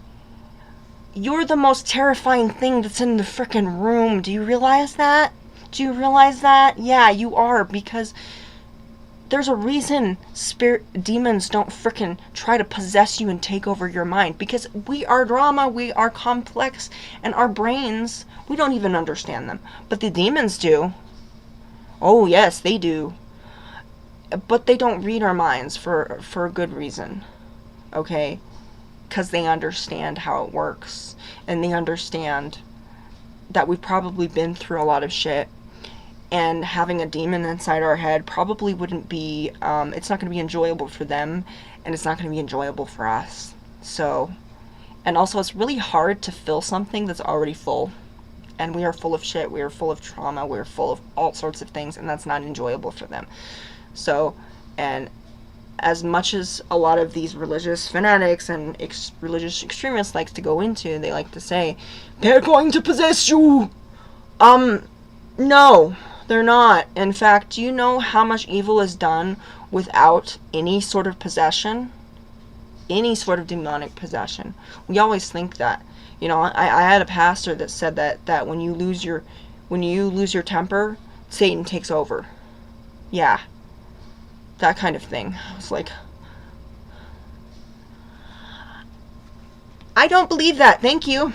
you're the most terrifying thing that's in the frickin' room. Do you realize that? Do you realize that? Yeah, you are, because there's a reason demons don't frickin' try to possess you and take over your mind, because we are drama, we are complex, and our brains, we don't even understand them. But the demons do. Oh yes, they do. But they don't read our minds for a good reason. Okay? Because they understand how it works. And they understand that we've probably been through a lot of shit. and having a demon inside our head probably wouldn't be, it's not going to be enjoyable for them, and it's not going to be enjoyable for us. So, and also it's really hard to fill something that's already full. And we are full of shit, we are full of trauma, we're full of all sorts of things, and that's not enjoyable for them. So, and as much as a lot of these religious fanatics and religious extremists likes to go into, they like to say, they're going to possess you! No, they're not. In fact, do you know how much evil is done without any sort of possession? Any sort of demonic possession. We always think that. You know, I had a pastor that said that when you lose your temper, Satan takes over. Yeah. That kind of thing. I was like, I don't believe that. Thank you.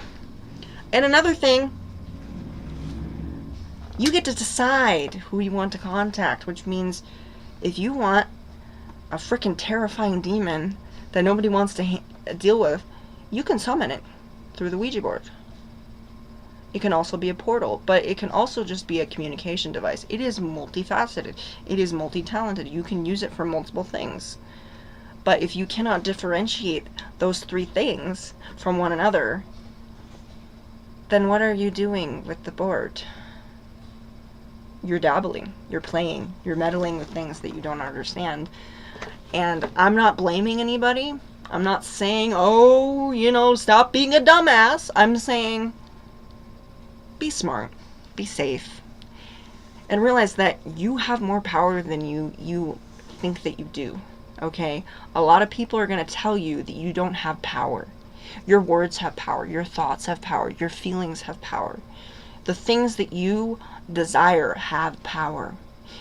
And another thing, you get to decide who you want to contact, which means if you want a freaking terrifying demon that nobody wants to deal with, you can summon it through the Ouija board. It can also be a portal, but it can also just be a communication device. It is multifaceted. It is multi-talented. You can use it for multiple things. But if you cannot differentiate those three things from one another, then what are you doing with the board? You're dabbling. You're playing. You're meddling with things that you don't understand. And I'm not blaming anybody. I'm not saying, oh, you know, stop being a dumbass. I'm saying, be smart, be safe, and realize that you have more power than you think that you do, okay? A lot of people are going to tell you that you don't have power. Your words have power, your thoughts have power, your feelings have power. The things that you desire have power.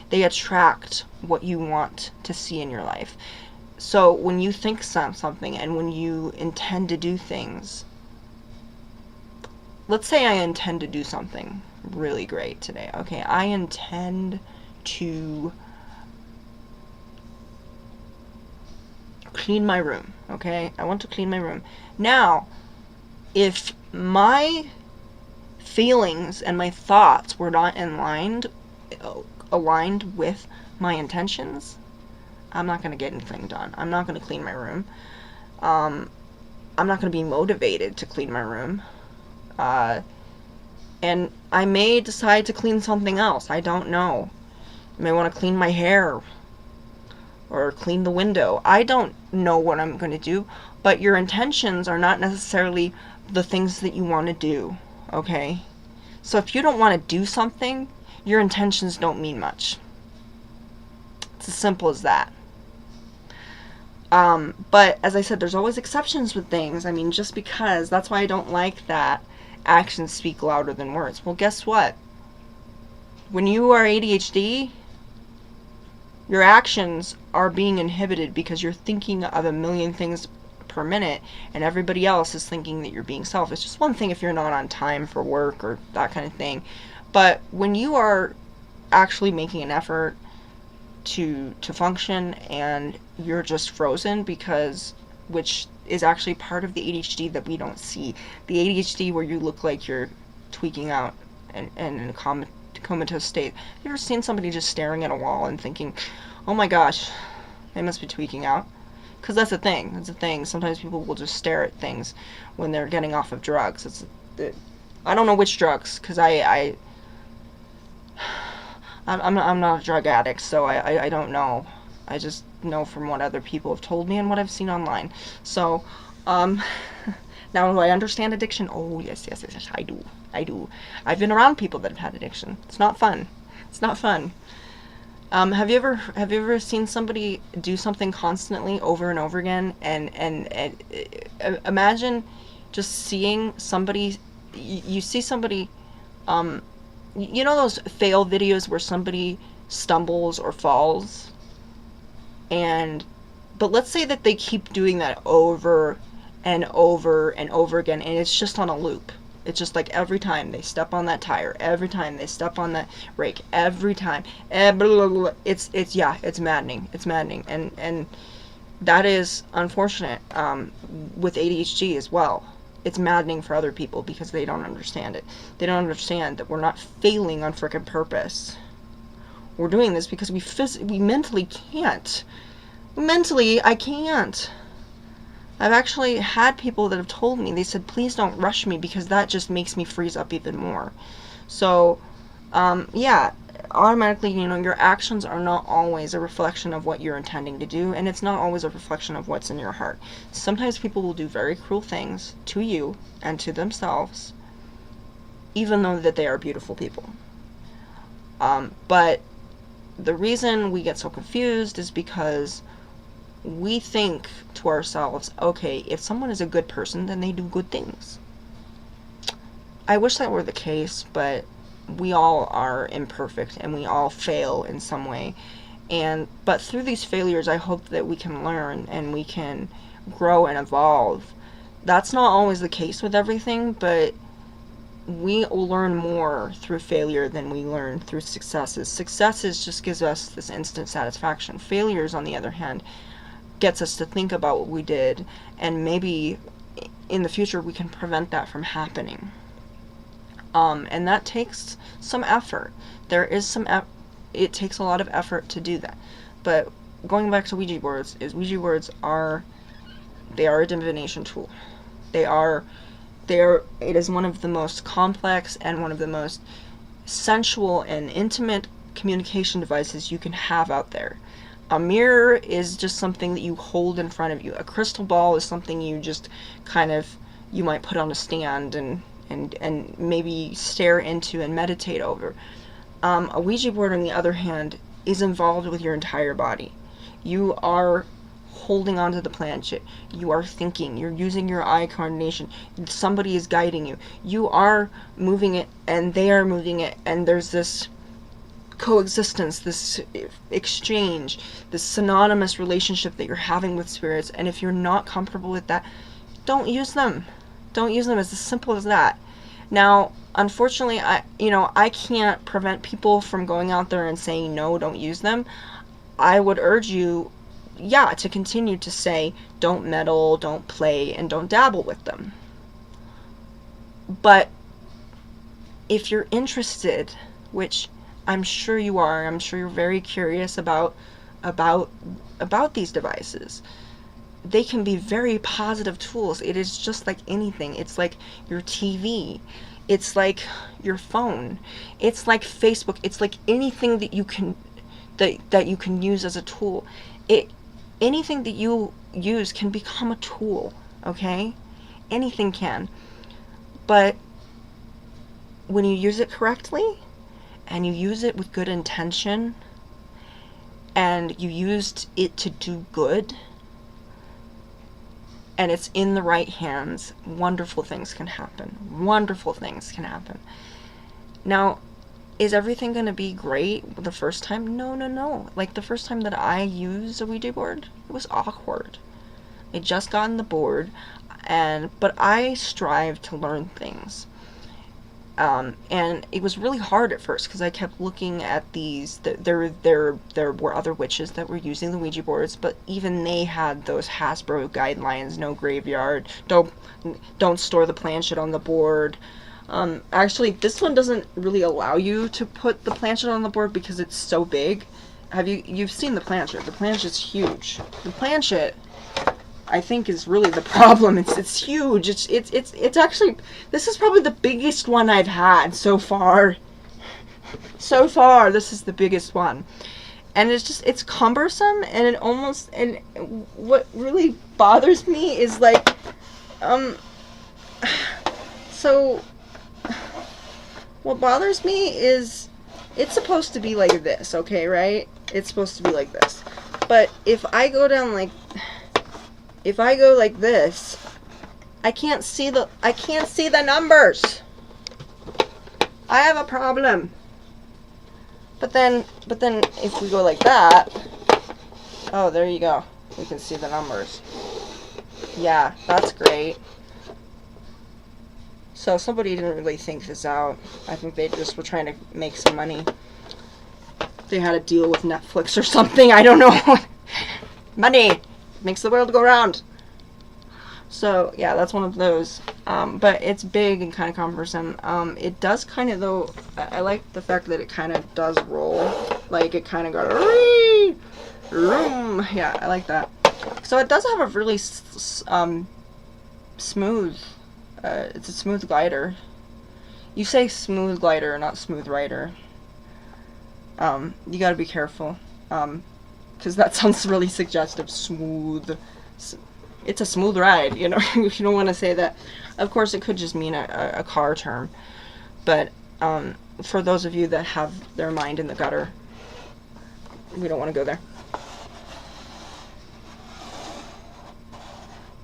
They attract what you want to see in your life. So when you think something and when you intend to do things, let's say I intend to do something really great today. Okay, I intend to clean my room. Okay, I want to clean my room. Now, if my feelings and my thoughts were not aligned with my intentions, I'm not going to get anything done. I'm not going to clean my room. I'm not going to be motivated to clean my room. And I may decide to clean something else. I don't know. I may want to clean my hair or clean the window. I don't know what I'm going to do, but your intentions are not necessarily the things that you want to do, okay? So if you don't want to do something, your intentions don't mean much. It's as simple as that. But as I said, there's always exceptions with things. I mean, just because, that's why I don't like that actions speak louder than words. Well, guess what? When you are ADHD, your actions are being inhibited because you're thinking of a million things per minute, and everybody else is thinking that you're being selfish. It's just one thing if you're not on time for work or that kind of thing. But when you are actually making an effort to function and you're just frozen, because, which is actually part of the ADHD that we don't see. The ADHD where you look like you're tweaking out and in a comatose state. You ever seen somebody just staring at a wall and thinking, oh my gosh, they must be tweaking out? Because that's a thing. That's a thing. Sometimes people will just stare at things when they're getting off of drugs. I don't know which drugs, because I'm not a drug addict, so I don't know. I just know from what other people have told me and what I've seen online. So, now do I understand addiction? Oh, yes, I do. I've been around people that have had addiction. It's not fun. It's not fun. Have you ever seen somebody do something constantly over and over again, and imagine just seeing somebody, you see somebody, you know those fail videos where somebody stumbles or falls? But let's say that they keep doing that over and over and over again, and it's just on a loop. It's just like every time they step on that tire, every time they step on that rake, every time, it's maddening. It's maddening, and that is unfortunate with ADHD as well. It's maddening for other people because they don't understand it. They don't understand that we're not failing on frickin' purpose. we're doing this because we mentally can't. Mentally, I can't. I've actually had people that have told me, they said, please don't rush me because that just makes me freeze up even more. So, yeah, automatically, you know, your actions are not always a reflection of what you're intending to do, and it's not always a reflection of what's in your heart. Sometimes people will do very cruel things to you and to themselves, even though that they are beautiful people. But the reason we get so confused is because we think to ourselves, okay, if someone is a good person, then they do good things. I wish that were the case, but we all are imperfect and we all fail in some way. But through these failures, I hope that we can learn and we can grow and evolve. That's not always the case with everything, but we will learn more through failure than we learn through successes. Successes just gives us this instant satisfaction. Failures, on the other hand, gets us to think about what we did, and maybe in the future we can prevent that from happening. And that takes some effort. It takes a lot of effort to do that. But going back to Ouija boards, Ouija boards are a divination tool. It is one of the most complex and one of the most sensual and intimate communication devices you can have out there. A mirror is just something that you hold in front of you. A crystal ball is something you just you might put on a stand and maybe stare into and meditate over. A Ouija board, on the other hand, is involved with your entire body. You are holding onto the planchette. You are thinking. You're using your eye coordination. Somebody is guiding you. You are moving it, and they are moving it, and there's this coexistence, this exchange, this synonymous relationship that you're having with spirits. And if you're not comfortable with that, don't use them. Don't use them. It's as simple as that. Now, unfortunately, I can't prevent people from going out there and saying, no, don't use them. I would urge you, to continue to say, don't meddle, don't play, and don't dabble with them. But if you're interested, which I'm sure you are, I'm sure you're very curious about these devices, they can be very positive tools. It is just like anything. It's like your TV. It's like your phone. It's like Facebook. It's like anything that you can use as a tool. Anything that you use can become a tool, okay? Anything can. But when you use it correctly, and you use it with good intention, and you used it to do good, and it's in the right hands, wonderful things can happen. Wonderful things can happen. Now, is everything going to be great the first time? No. Like, the first time that I used a Ouija board, it was awkward. I just got on the board, but I strive to learn things. And it was really hard at first because I kept looking at these. There were other witches that were using the Ouija boards, but even they had those Hasbro guidelines: no graveyard, don't store the planchette on the board. Actually, this one doesn't really allow you to put the planchette on the board because it's so big. You've seen the planchette? The planchette's huge. The planchette, I think, is really the problem. It's huge. It's actually, this is probably the biggest one I've had so far. So far, this is the biggest one. And it's cumbersome, and and what really bothers me is like, so what bothers me is it's supposed to be like this, okay, right? It's supposed to be like this. But if I go like this, I can't see the numbers. I have a problem. But then if we go like that, oh, there you go. We can see the numbers. Yeah, that's great. So somebody didn't really think this out. I think they just were trying to make some money. They had a deal with Netflix or something. I don't know. Money makes the world go round. So yeah, that's one of those. But it's big and kind of cumbersome. It does kind of, though, I like the fact that it kind of does roll. Like, it kind of goes, yeah, I like that. So it does have a really smooth, it's a smooth glider. You say smooth glider, not smooth rider. You gotta be careful, because that sounds really suggestive. Smooth. It's a smooth ride, you know. You don't want to say that. Of course, it could just mean a car term, but for those of you that have their mind in the gutter, we don't want to go there.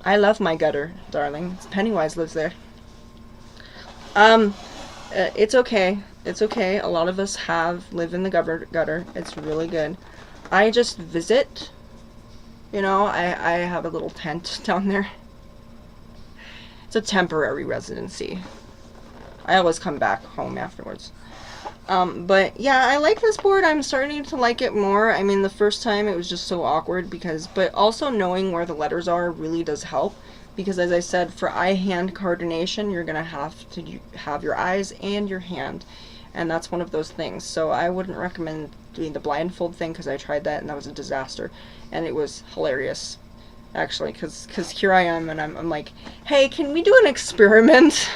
I love my gutter, darling. Pennywise lives there. It's okay. It's okay. A lot of us live in the gutter. It's really good. I just visit. You know, I have a little tent down there. It's a temporary residency. I always come back home afterwards. But yeah, I like this board. I'm starting to like it more. I mean, the first time it was just so awkward but also knowing where the letters are really does help. Because as I said, for eye-hand coordination, you're going to have to have your eyes and your hand. And that's one of those things. So I wouldn't recommend doing the blindfold thing, because I tried that and that was a disaster. And it was hilarious, actually, because here I am and I'm like, hey, can we do an experiment?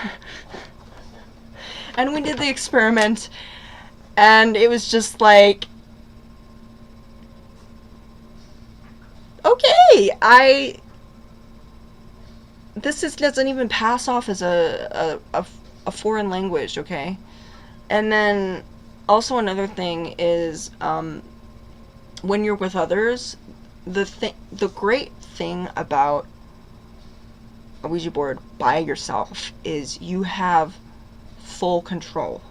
And we did the experiment, and it was just like, okay, this doesn't even pass off as a foreign language, okay? And then also another thing is, when you're with others, the great thing about a Ouija board by yourself is you have full control.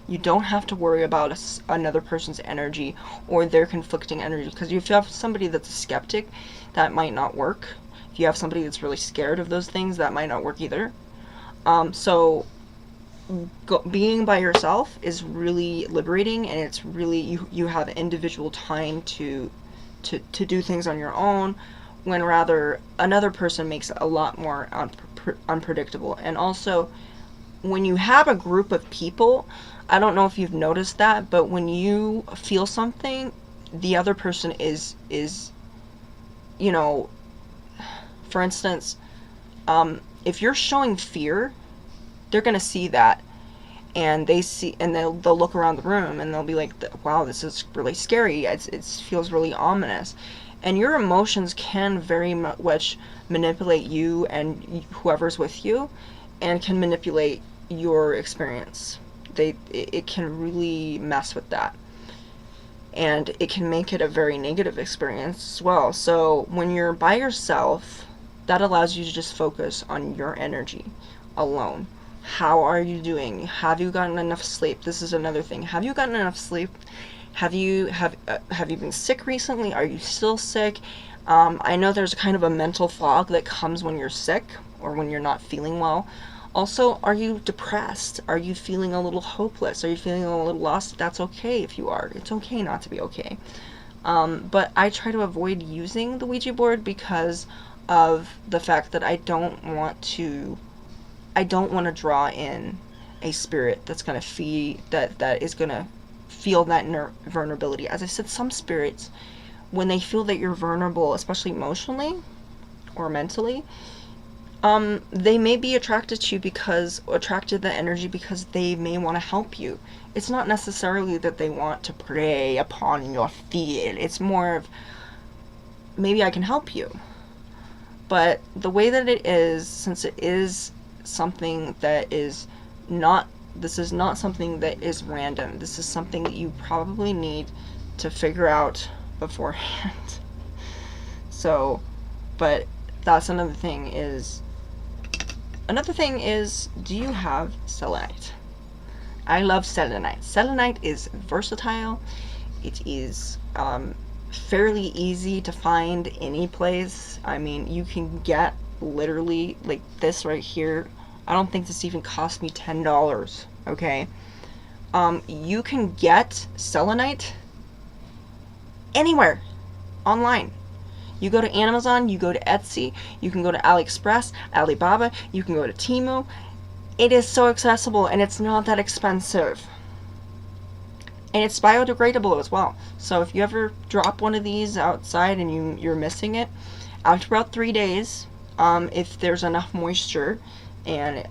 You don't have to worry about another person's energy or their conflicting energy, because if you have somebody that's a skeptic, that might not work. If you have somebody that's really scared of those things, that might not work either. So being by yourself is really liberating, and it's really, you have individual time to do things on your own, when rather another person makes it a lot more unpredictable. And also, when you have a group of people, I don't know if you've noticed that, but when you feel something, the other person is you know, for instance, if you're showing fear, they're gonna see that, and they'll look around the room and they'll be like, wow, this is really scary. It feels really ominous. And your emotions can very much manipulate you and whoever's with you, and can manipulate your experience. It can really mess with that, and it can make it a very negative experience as well. So when you're by yourself, that allows you to just focus on your energy alone. How are you doing? Have you gotten enough sleep? This is another thing. Have you gotten enough sleep? Have you been sick recently? Are you still sick? I know there's kind of a mental fog that comes when you're sick or when you're not feeling well. Also, are you depressed? Are you feeling a little hopeless? Are you feeling a little lost? That's okay if you are. It's okay not to be okay. But I try to avoid using the Ouija board because of the fact that I don't want to draw in a spirit that's going to that is going to feel that vulnerability. As I said, some spirits, when they feel that you're vulnerable, especially emotionally or mentally, they may be attracted to the energy because they may want to help you. It's not necessarily that they want to prey upon your fear. It's more of, maybe I can help you. But the way that it is, since it is something that is not, this is not something that is random. This is something that you probably need to figure out beforehand. So, but that's another thing is, do you have selenite? I love selenite. Selenite is versatile. It is fairly easy to find any place. I mean, you can get literally like this right here. I don't think this even cost me $10, okay? You can get selenite anywhere online. You go to Amazon, you go to Etsy, you can go to AliExpress, Alibaba, you can go to Temu. It is so accessible and it's not that expensive. And it's biodegradable as well. So if you ever drop one of these outside and you're missing it, after about 3 days, if there's enough moisture and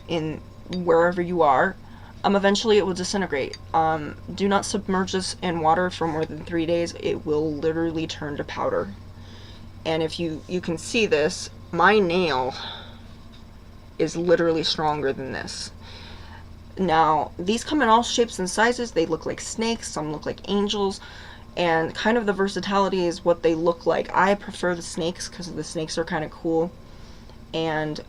in wherever you are, eventually it will disintegrate. Do not submerge this in water for more than 3 days. It will literally turn to powder. And if you can see this, my nail is literally stronger than this. Now, these come in all shapes and sizes. They look like snakes, some look like angels, and kind of the versatility is what they look like. I prefer the snakes because the snakes are kind of cool. And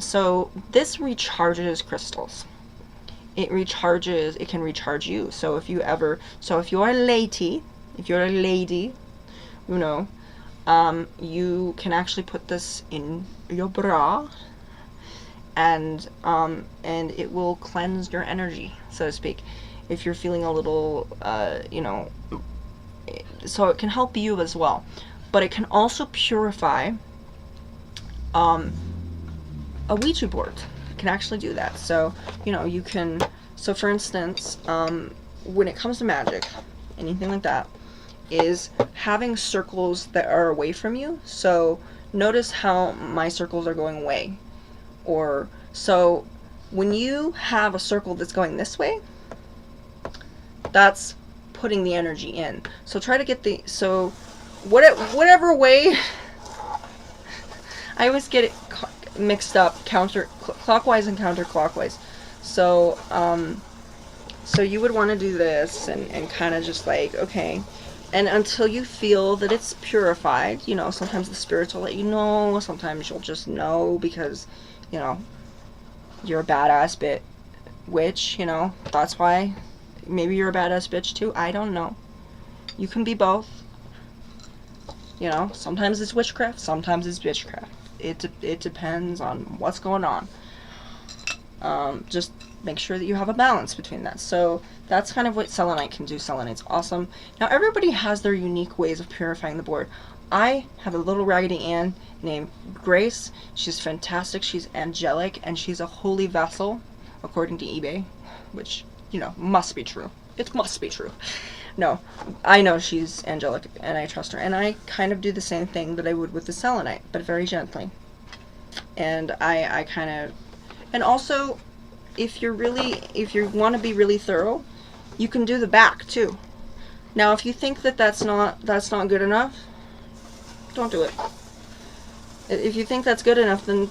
so this recharges crystals. It can recharge you. So if you're a lady, you know, you can actually put this in your bra, and it will cleanse your energy, so to speak. If you're feeling a little, so it can help you as well. But it can also purify a Ouija board. It can actually do that. So, you can, so for instance, when it comes to magic, anything like that, is having circles that are away from you. So notice how my circles are going away. Or, so when you have a circle that's going this way, that's putting the energy in. So try to get whatever way, I always get it mixed up, clockwise and counterclockwise. So, so you would want to do this and kind of just like, okay, and until you feel that it's purified, sometimes the spirits will let you know, sometimes you'll just know because, you're a badass witch, that's why. Maybe you're a badass bitch too, I don't know. You can be both. Sometimes it's witchcraft, sometimes it's bitchcraft. It depends on what's going on. Just make sure that you have a balance between that. So that's kind of what selenite can do. Selenite's awesome. Now everybody has their unique ways of purifying the board. I have a little Raggedy Ann named Grace. She's fantastic. She's angelic, and she's a holy vessel, according to eBay, which, must be true. It must be true. No, I know she's angelic, and I trust her. And I kind of do the same thing that I would with the selenite, but very gently. And I kind of, and also, if you want to be really thorough, you can do the back too. Now, if you think that that's not good enough, don't do it. If you think that's good enough, then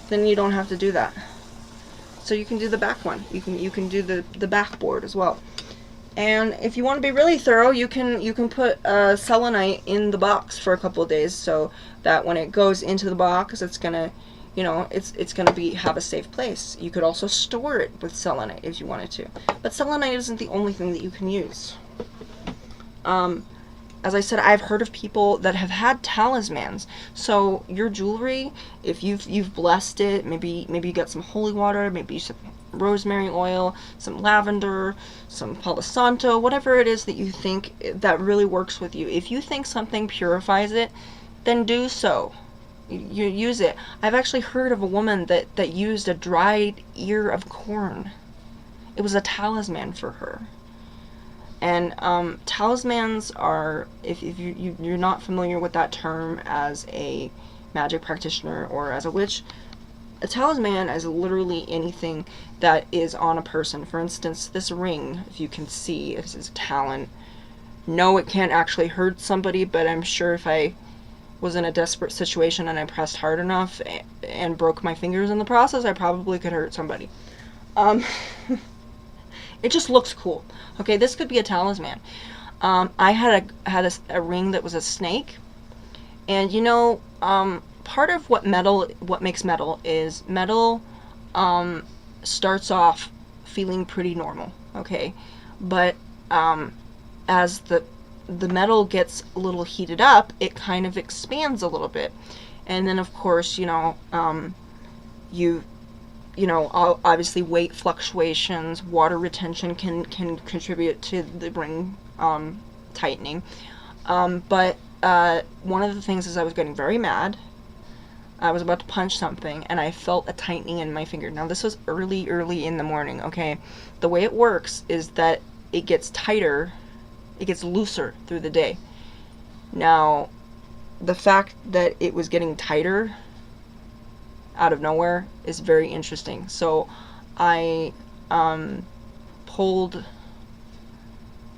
you don't have to do that. So you can do the back one. You can do the backboard as well. And if you want to be really thorough, you can put selenite in the box for a couple of days, so that when it goes into the box, it's gonna, it's gonna have a safe place. You could also store it with selenite if you wanted to, but selenite isn't the only thing that you can use. As I said, I've heard of people that have had talismans. So your jewelry, if you've blessed it, maybe you got some holy water, maybe some rosemary oil, some lavender, some Palo Santo, whatever it is that you think that really works with you. If you think something purifies it, then do so. You use it. I've actually heard of a woman that used a dried ear of corn. It was a talisman for her. And talismans are, if you're not familiar with that term as a magic practitioner or as a witch, a talisman is literally anything that is on a person. For instance, this ring, if you can see, this is a talon. No, it can't actually hurt somebody, but I'm sure if I was in a desperate situation and I pressed hard enough and broke my fingers in the process, I probably could hurt somebody. It just looks cool. Okay, this could be a talisman. I had a ring that was a snake, and part of what makes metal is metal starts off feeling pretty normal, okay, but as the metal gets a little heated up, it kind of expands a little bit, and then of course obviously weight fluctuations, water retention can contribute to the ring tightening. But one of the things is I was getting very mad. I was about to punch something, and I felt a tightening in my finger. Now, this was early in the morning, okay? The way it works is that it gets tighter, it gets looser through the day. Now, the fact that it was getting tighter out of nowhere is very interesting. So I pulled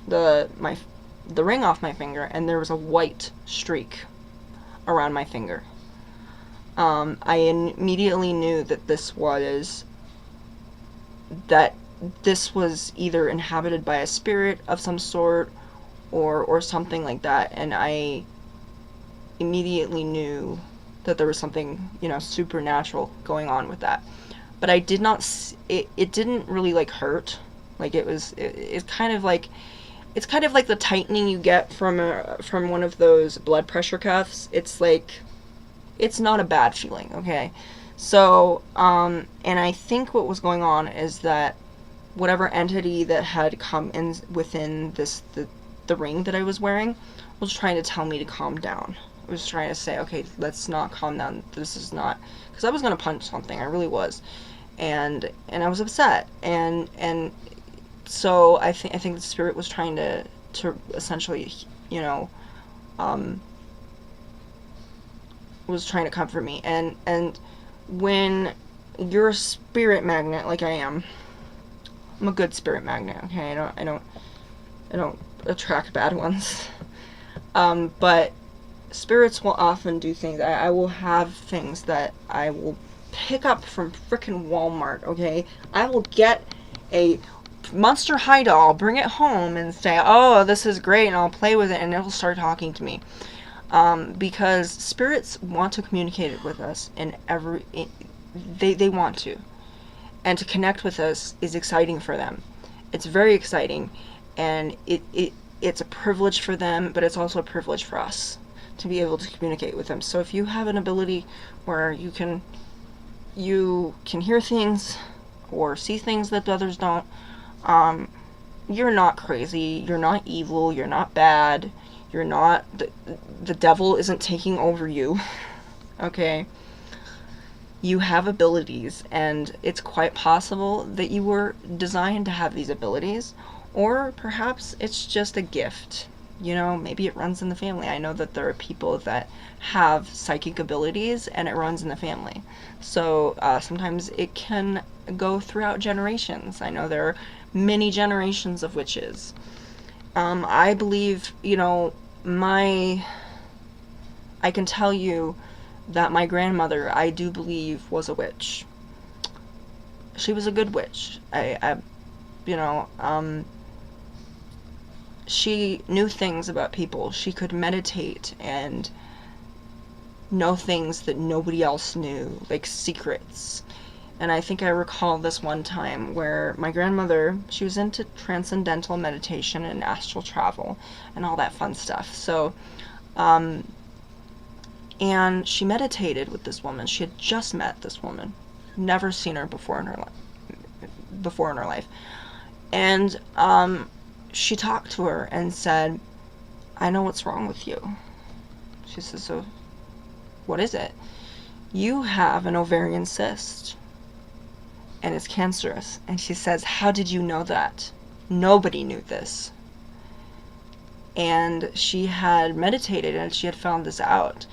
the ring off my finger, and there was a white streak around my finger. I immediately knew that this was either inhabited by a spirit of some sort or something like that, and I immediately knew that there was something, supernatural going on with that. But I did not, it didn't really, hurt. It's kind of like the tightening you get from one of those blood pressure cuffs. It's not a bad feeling, okay? So, and I think what was going on is that whatever entity that had come in within the ring that I was wearing was trying to tell me to calm down. It was trying to say, okay, let's not calm down. This is not, because I was going to punch something. I really was. And I was upset. And so I think the spirit was trying to essentially, was trying to comfort me. And when you're a spirit magnet like I am, I'm a good spirit magnet, okay? I don't attract bad ones. But spirits will often do things. I will have things that I will pick up from frickin' Walmart, okay? I will get a Monster High doll, bring it home, and say, oh, this is great, and I'll play with it, and it'll start talking to me. Because spirits want to communicate with us they want to. And to connect with us is exciting for them. It's very exciting, and it's a privilege for them, but it's also a privilege for us to be able to communicate with them. So if you have an ability where you can hear things or see things that others don't, you're not crazy, you're not evil, you're not bad, you're not, the devil isn't taking over you, okay? You have abilities, and it's quite possible that you were designed to have these abilities, or perhaps it's just a gift. Maybe it runs in the family. I know that there are people that have psychic abilities, and it runs in the family. So sometimes it can go throughout generations. I know there are many generations of witches. I believe, I can tell you that my grandmother, I do believe, was a witch. She was a good witch. She knew things about people. She could meditate and know things that nobody else knew, like secrets. And I think I recall this one time where my grandmother, she was into transcendental meditation and astral travel and all that fun stuff. So, and she meditated with this woman. She had just met this woman, never seen her before in her life. And she talked to her and said, I know what's wrong with you. She says, so what is it? You have an ovarian cyst, and it's cancerous. And she says, how did you know that? Nobody knew this. And she had meditated, and she had found this out,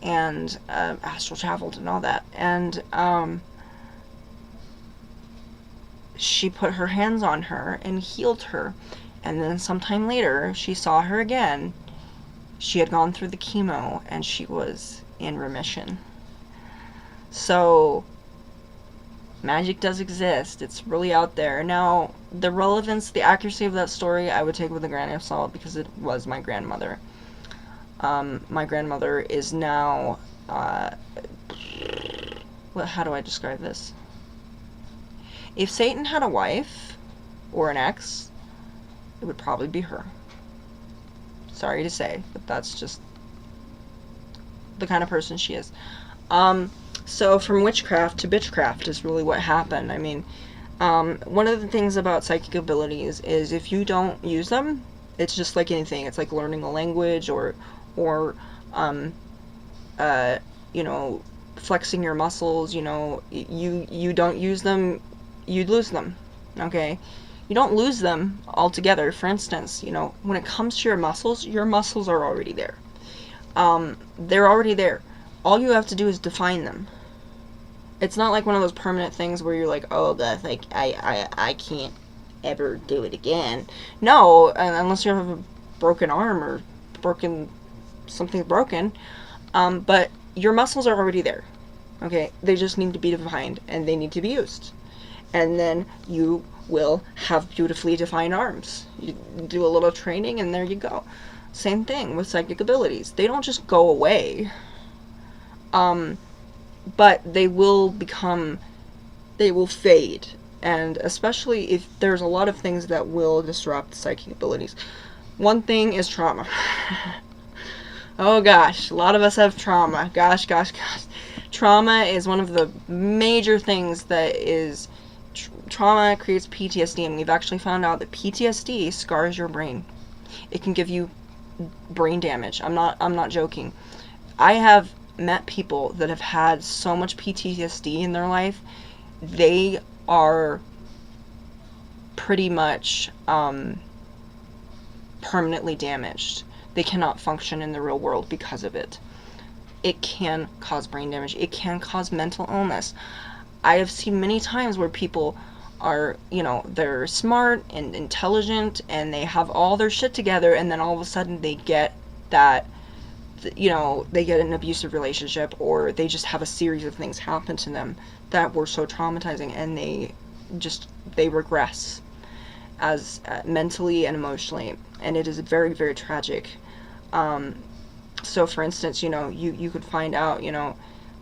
and astral traveled and all that. And she put her hands on her and healed her. And then sometime later, she saw her again. She had gone through the chemo, and she was in remission. So magic does exist. It's really out there. Now, the relevance, the accuracy of that story, I would take with a grain of salt, because it was my grandmother. My grandmother is now, how do I describe this? If Satan had a wife, or an ex, it would probably be her. Sorry to say, but that's just the kind of person she is. So from witchcraft to bitchcraft is really what happened. I mean, one of the things about psychic abilities is if you don't use them, it's just like anything. It's like learning a language or flexing your muscles. You don't use them, you'd lose them. Okay? You don't lose them altogether. For instance, when it comes to your muscles are already there. They're already there. All you have to do is define them. It's not like one of those permanent things where you're like, oh, that's like, I can't ever do it again. No, unless you have a broken arm or something's broken. But your muscles are already there. Okay, they just need to be defined and they need to be used. And then you will have beautifully defined arms. You do a little training and there you go. Same thing with psychic abilities. They don't just go away. But they will fade. And especially if there's a lot of things that will disrupt psychic abilities. One thing is trauma. Oh gosh, a lot of us have trauma. Gosh. Trauma is one of the major things that is... Trauma creates PTSD, and we've actually found out that PTSD scars your brain. It can give you brain damage. I'm not joking. I have met people that have had so much PTSD in their life, they are pretty much permanently damaged. They cannot function in the real world because of it. It can cause brain damage. It can cause mental illness. I have seen many times where people are, they're smart and intelligent and they have all their shit together, and then all of a sudden they get that, they get an abusive relationship, or they just have a series of things happen to them that were so traumatizing, and they regress as mentally and emotionally, and it is very, very tragic. So for instance, you could find out,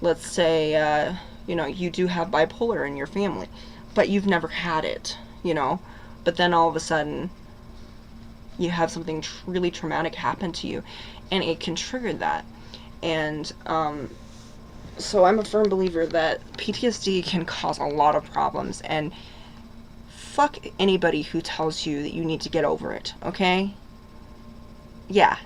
let's say, you do have bipolar in your family, but you've never had it, but then all of a sudden you have something really traumatic happen to you, and it can trigger that. And so I'm a firm believer that PTSD can cause a lot of problems, and fuck anybody who tells you that you need to get over it, okay? Yeah,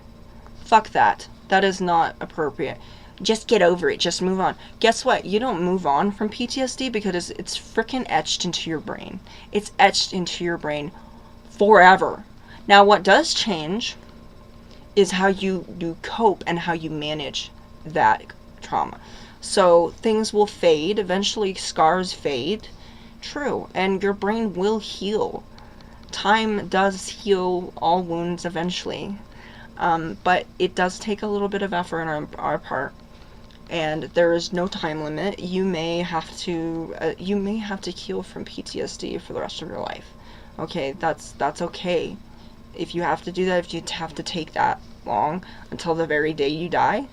fuck that. That is not appropriate. Just get over it. Just move on. Guess what? You don't move on from PTSD because it's freaking etched into your brain. It's etched into your brain forever. Now, what does change is how you cope and how you manage that trauma. So things will fade. Eventually, scars fade. True. And your brain will heal. Time does heal all wounds eventually. But it does take a little bit of effort on our part. And there is no time limit. You may have to heal from PTSD for the rest of your life. Okay, that's okay. If you have to do that, if you have to take that long until the very day you die,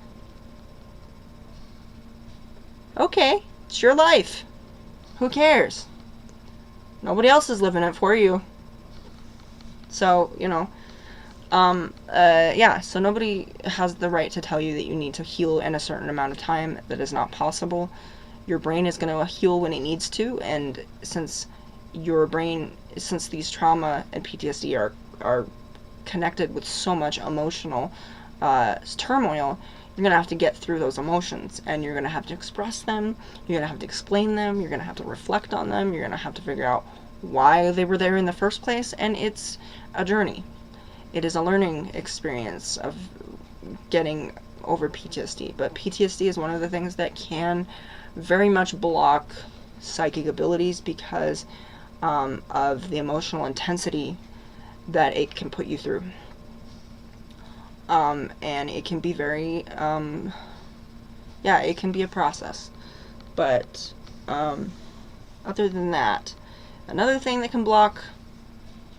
okay, it's your life. Who cares? Nobody else is living it for you. So, so nobody has the right to tell you that you need to heal in a certain amount of time. That is not possible. Your brain is going to heal when it needs to, and since these trauma and PTSD are connected with so much emotional turmoil, you're going to have to get through those emotions, and you're going to have to express them, you're going to have to explain them, you're going to have to reflect on them, you're going to have to figure out why they were there in the first place, and it's a journey. It is a learning experience of getting over PTSD, but PTSD is one of the things that can very much block psychic abilities because of the emotional intensity that it can put you through. And it can be very, it can be a process. But other than that, another thing that can block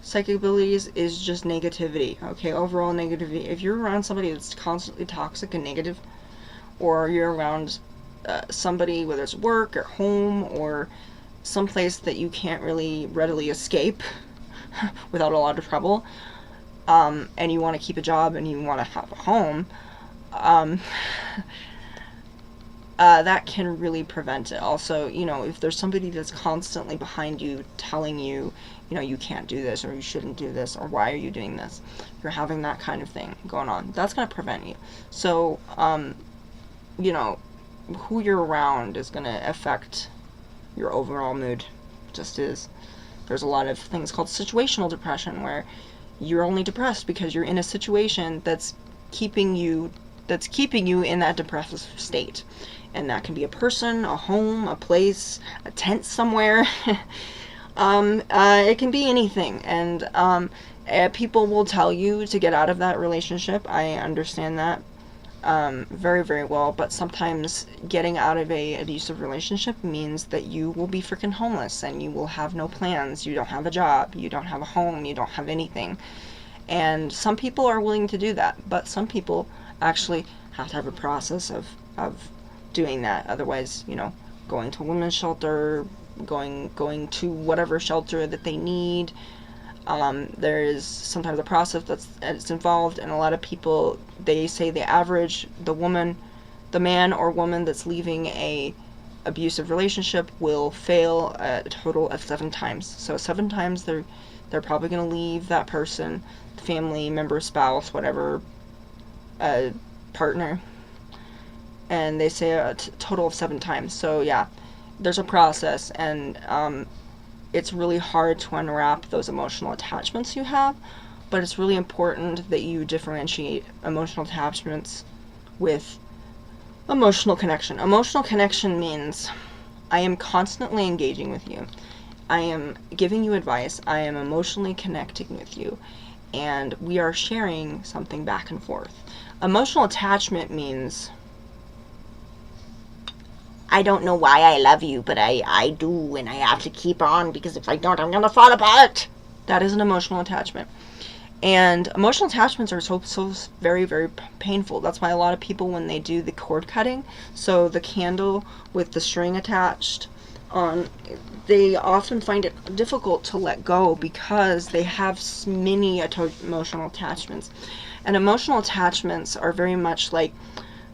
psychic abilities is just negativity. Okay, overall negativity. If you're around somebody that's constantly toxic and negative, or you're around somebody, whether it's work or home or someplace that you can't really readily escape without a lot of trouble, and you want to keep a job and you want to have a home, that can really prevent it. Also, if there's somebody that's constantly behind you telling you, you can't do this, or you shouldn't do this, or why are you doing this, you're having that kind of thing going on, that's going to prevent you. So, who you're around is going to affect your overall mood. Just is. There's a lot of things called situational depression, where you're only depressed because you're in a situation that's keeping you in that depressive state. And that can be a person, a home, a place, a tent somewhere. It can be anything. And people will tell you to get out of that relationship. I understand that very, very well. But sometimes getting out of a abusive relationship means that you will be freaking homeless, and you will have no plans. You don't have a job. You don't have a home. You don't have anything. And some people are willing to do that, but some people actually have to have a process of doing that. Otherwise, going to a women's shelter, going to whatever shelter that they need. There is sometimes a process that's involved, and a lot of people, they say the man or woman that's leaving a abusive relationship will fail a total of 7 times. So 7 times they're probably going to leave that person, family member, spouse, whatever, partner, and they say a total of 7 times. So yeah, there's a process, and it's really hard to unwrap those emotional attachments you have, but it's really important that you differentiate emotional attachments with emotional connection. Emotional connection means I am constantly engaging with you. I am giving you advice. I am emotionally connecting with you, and we are sharing something back and forth. Emotional attachment means I don't know why I love you, but I do, and I have to keep on, because if I don't, I'm going to fall apart. That is an emotional attachment. And emotional attachments are so very, very painful. That's why a lot of people, when they do the cord cutting, so the candle with the string attached on, they often find it difficult to let go because they have many emotional attachments. And emotional attachments are very much like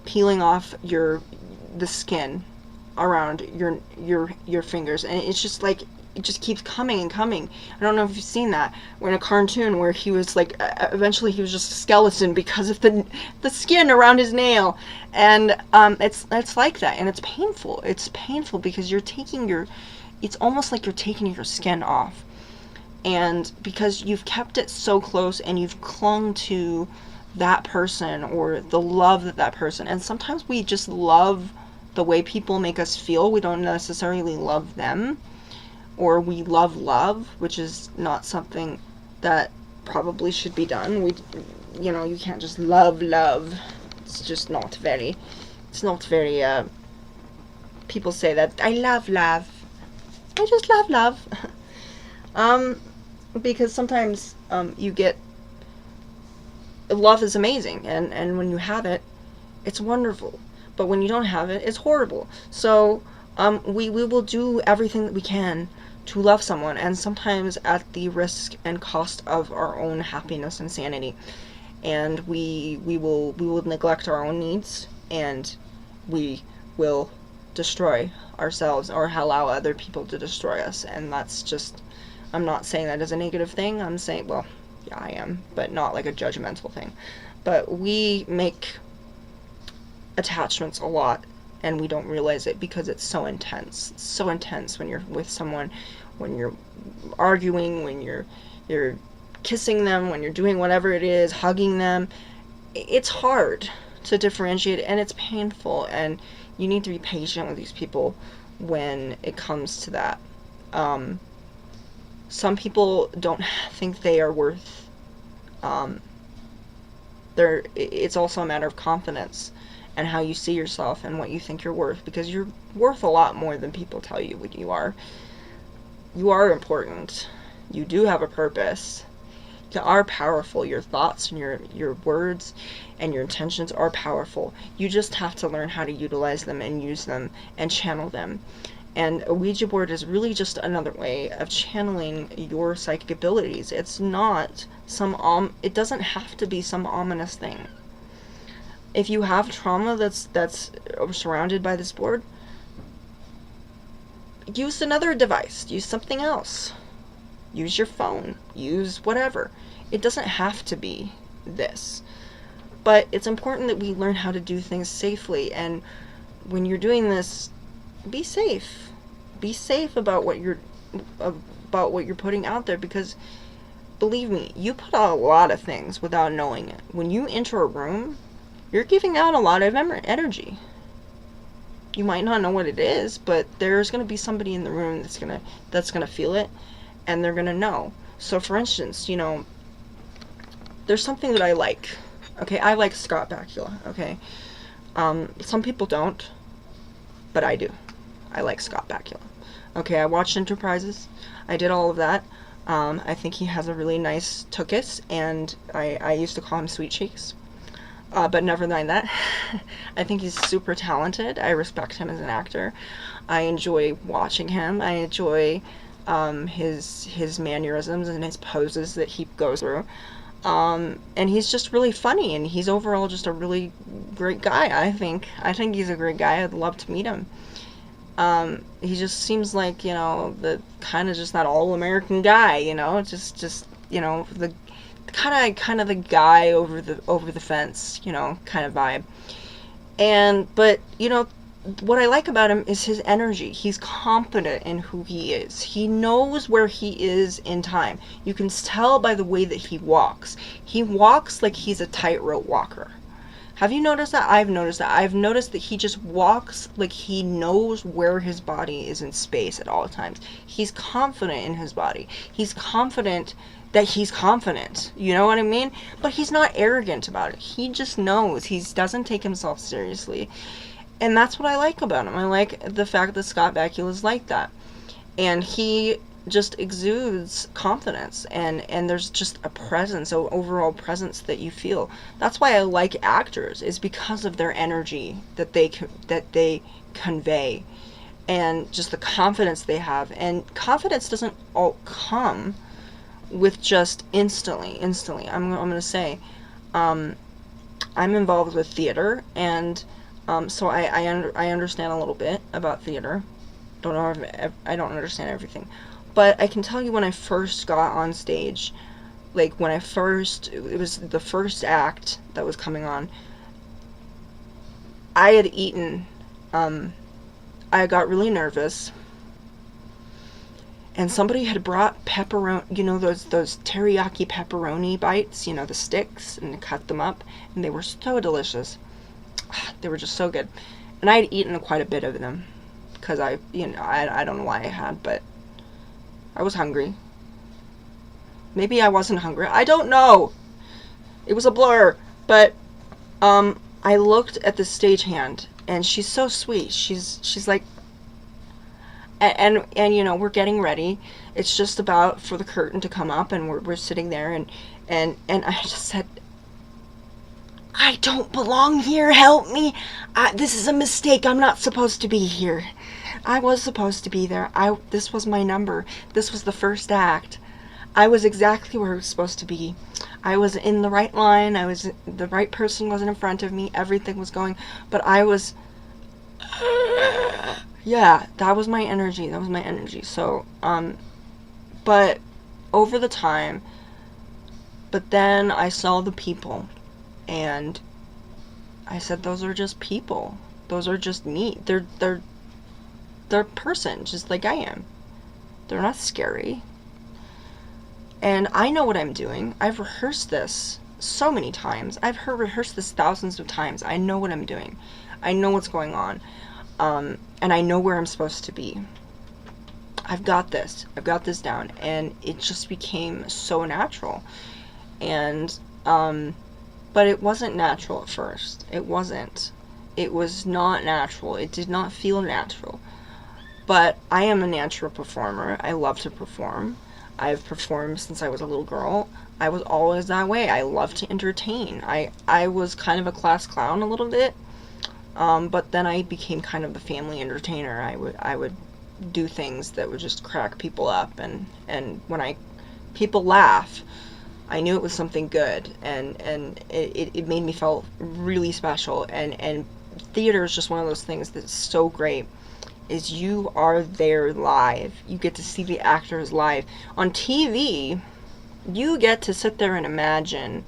peeling off the skin around your fingers, and it's just like it just keeps coming and coming. I don't know if you've seen that, in a cartoon where he was like, eventually he was just a skeleton because of the skin around his nail, and it's like that, and it's painful. It's painful because it's almost like you're taking your skin off, and because you've kept it so close and you've clung to that person or the love that person, and sometimes we just love the way people make us feel. We don't necessarily love them, or we love, which is not something that probably should be done. You can't just love. It's just not very, people say that, I love. I just love. Because sometimes, you get, love is amazing, and when you have it, it's wonderful. But when you don't have it, it's horrible. So we will do everything that we can to love someone, and sometimes at the risk and cost of our own happiness and sanity. And we will neglect our own needs, and we will destroy ourselves or allow other people to destroy us. And that's just, I'm not saying that as a negative thing. I'm saying, well, yeah, I am, but not like a judgmental thing. But we make attachments a lot, and we don't realize it because it's so intense. It's so intense when you're with someone, when you're arguing, when you're kissing them, when you're doing whatever it is, hugging them. It's hard to differentiate, and it's painful, and you need to be patient with these people when it comes to that. Some people don't think they are worth, it's also a matter of confidence and how you see yourself and what you think you're worth, because you're worth a lot more than people tell you what you are. You are important. You do have a purpose. You are powerful. Your thoughts and your words and your intentions are powerful. You just have to learn how to utilize them and use them and channel them. And a Ouija board is really just another way of channeling your psychic abilities. It's not it doesn't have to be some ominous thing. If you have trauma that's surrounded by this board, use another device. Use something else. Use your phone. Use whatever. It doesn't have to be this. But it's important that we learn how to do things safely. And when you're doing this, be safe. Be safe about about what you're putting out there, because believe me, you put out a lot of things without knowing it. When you enter a room, you're giving out a lot of energy. You might not know what it is, but there's going to be somebody in the room that's going to feel it, and they're going to know. So for instance, you know, there's something that I like. Okay, I like Scott Bakula, okay? Some people don't, but I do. I like Scott Bakula. Okay, I watched Enterprises. I did all of that. I think he has a really nice tuchus, and I used to call him Sweet Cheeks. But never mind that. I think he's super talented. I respect him as an actor. I enjoy watching him. I enjoy his mannerisms and his poses that he goes through. And he's just really funny, and he's overall just a really great guy, I think. I think he's a great guy. I'd love to meet him. He just seems like, you know, the kind of just that all-American guy, you know, just you know, the kind of the guy over the fence, you know, kind of vibe. But you know, what I like about him is his energy. He's confident in who he is. He knows where he is in time. You can tell by the way that he walks. He walks like he's a tightrope walker. Have you noticed that? I've noticed that. I've noticed that he just walks like he knows where his body is in space at all times. He's confident in his body. He's confident that he's confident. You know what I mean? But he's not arrogant about it. He just knows. He doesn't take himself seriously. And that's what I like about him. I like the fact that Scott Bakula is like that. And he just exudes confidence, and there's just a presence, an overall presence that you feel. That's why I like actors, is because of their energy that they convey, and just the confidence they have. And confidence doesn't all come with just instantly. I'm going to say, I'm involved with theater, and so I understand a little bit about theater. I don't understand everything. But I can tell you, when I first got on stage, like it was the first act that was coming on, I had eaten, I got really nervous, and somebody had brought pepperoni, you know, those teriyaki pepperoni bites, you know, the sticks, and cut them up, and they were so delicious. They were just so good. And I had eaten quite a bit of them, because I don't know why I had, but I was hungry. Maybe I wasn't hungry. I don't know. It was a blur. But I looked at the stagehand, and she's so sweet. She's like, and you know, we're getting ready. It's just about for the curtain to come up, and we're sitting there, and I just said, I don't belong here. Help me. This is a mistake. I'm not supposed to be here. I was supposed to be there. This was my number. This was the first act. I was exactly where I was supposed to be. I was in the right line. The right person wasn't in front of me. Everything was going, but I was, yeah, that was my energy. So, but over the time, but then I saw the people, and I said, those are just people. Those are just me. They're a person, just like I am. They're not scary. And I know what I'm doing. I've rehearsed this so many times. I've rehearsed this thousands of times. I know what I'm doing. I know what's going on. And I know where I'm supposed to be. I've got this. I've got this down. And it just became so natural. And, but it wasn't natural at first. It wasn't. It was not natural. It did not feel natural. But I am a natural performer. I love to perform. I've performed since I was a little girl. I was always that way. I love to entertain. I was kind of a class clown a little bit. But then I became kind of the family entertainer. I would do things that would just crack people up, and when people laugh, I knew it was something good, and it made me feel really special. And theater is just one of those things that's so great, is you are there live. You get to see the actors live. On TV, you get to sit there and imagine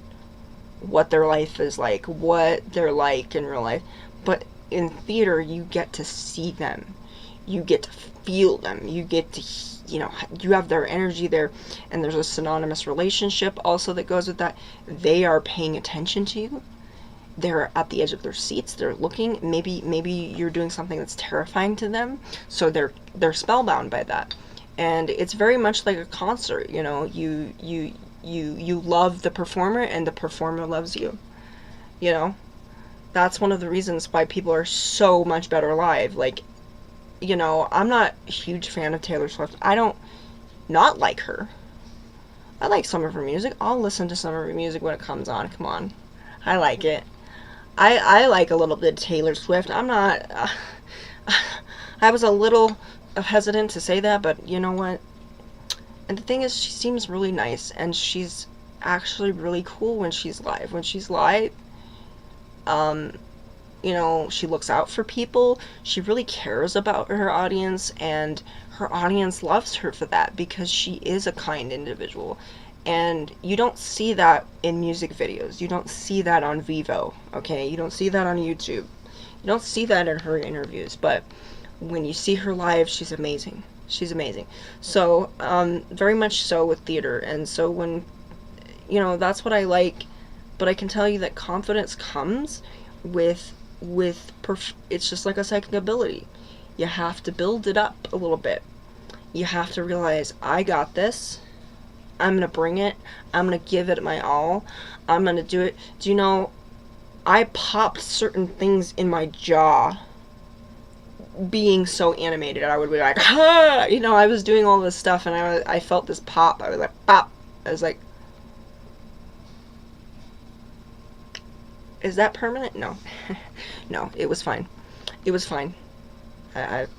what their life is like, what they're like in real life. But in theater, you get to see them. you get to feel them. You get to, you have their energy there, and there's a synonymous relationship also that goes with that. They are paying attention to you. They're at the edge of their seats. They're looking. Maybe you're doing something that's terrifying to them, so they're spellbound by that. And it's very much like a concert. You love the performer, and the performer loves you. That's one of the reasons why people are so much better live. Like, I'm not a huge fan of Taylor Swift. I don't not like her. I like some of her music. I'll listen to some of her music when it comes on. Come on. I like it. I like a little bit of Taylor Swift. I'm not... I was a little hesitant to say that, but you know what? And the thing is, she seems really nice, and she's actually really cool when she's live. When she's live, she looks out for people. She really cares about her audience, and her audience loves her for that, because she is a kind individual. And you don't see that in music videos. You don't see that on Vivo, okay? You don't see that on YouTube. You don't see that in her interviews. But when you see her live, she's amazing. She's amazing. So, very much so with theater. And so when, that's what I like. But I can tell you that confidence comes with it's just like a psychic ability. You have to build it up a little bit. You have to realize, I got this. I'm going to bring it. I'm going to give it my all. I'm going to do it. Do you know, I popped certain things in my jaw being so animated. I would be like, ah! I was doing all this stuff, and I felt this pop. I was like, pop. I was like, is that permanent? No. No, it was fine. It was fine.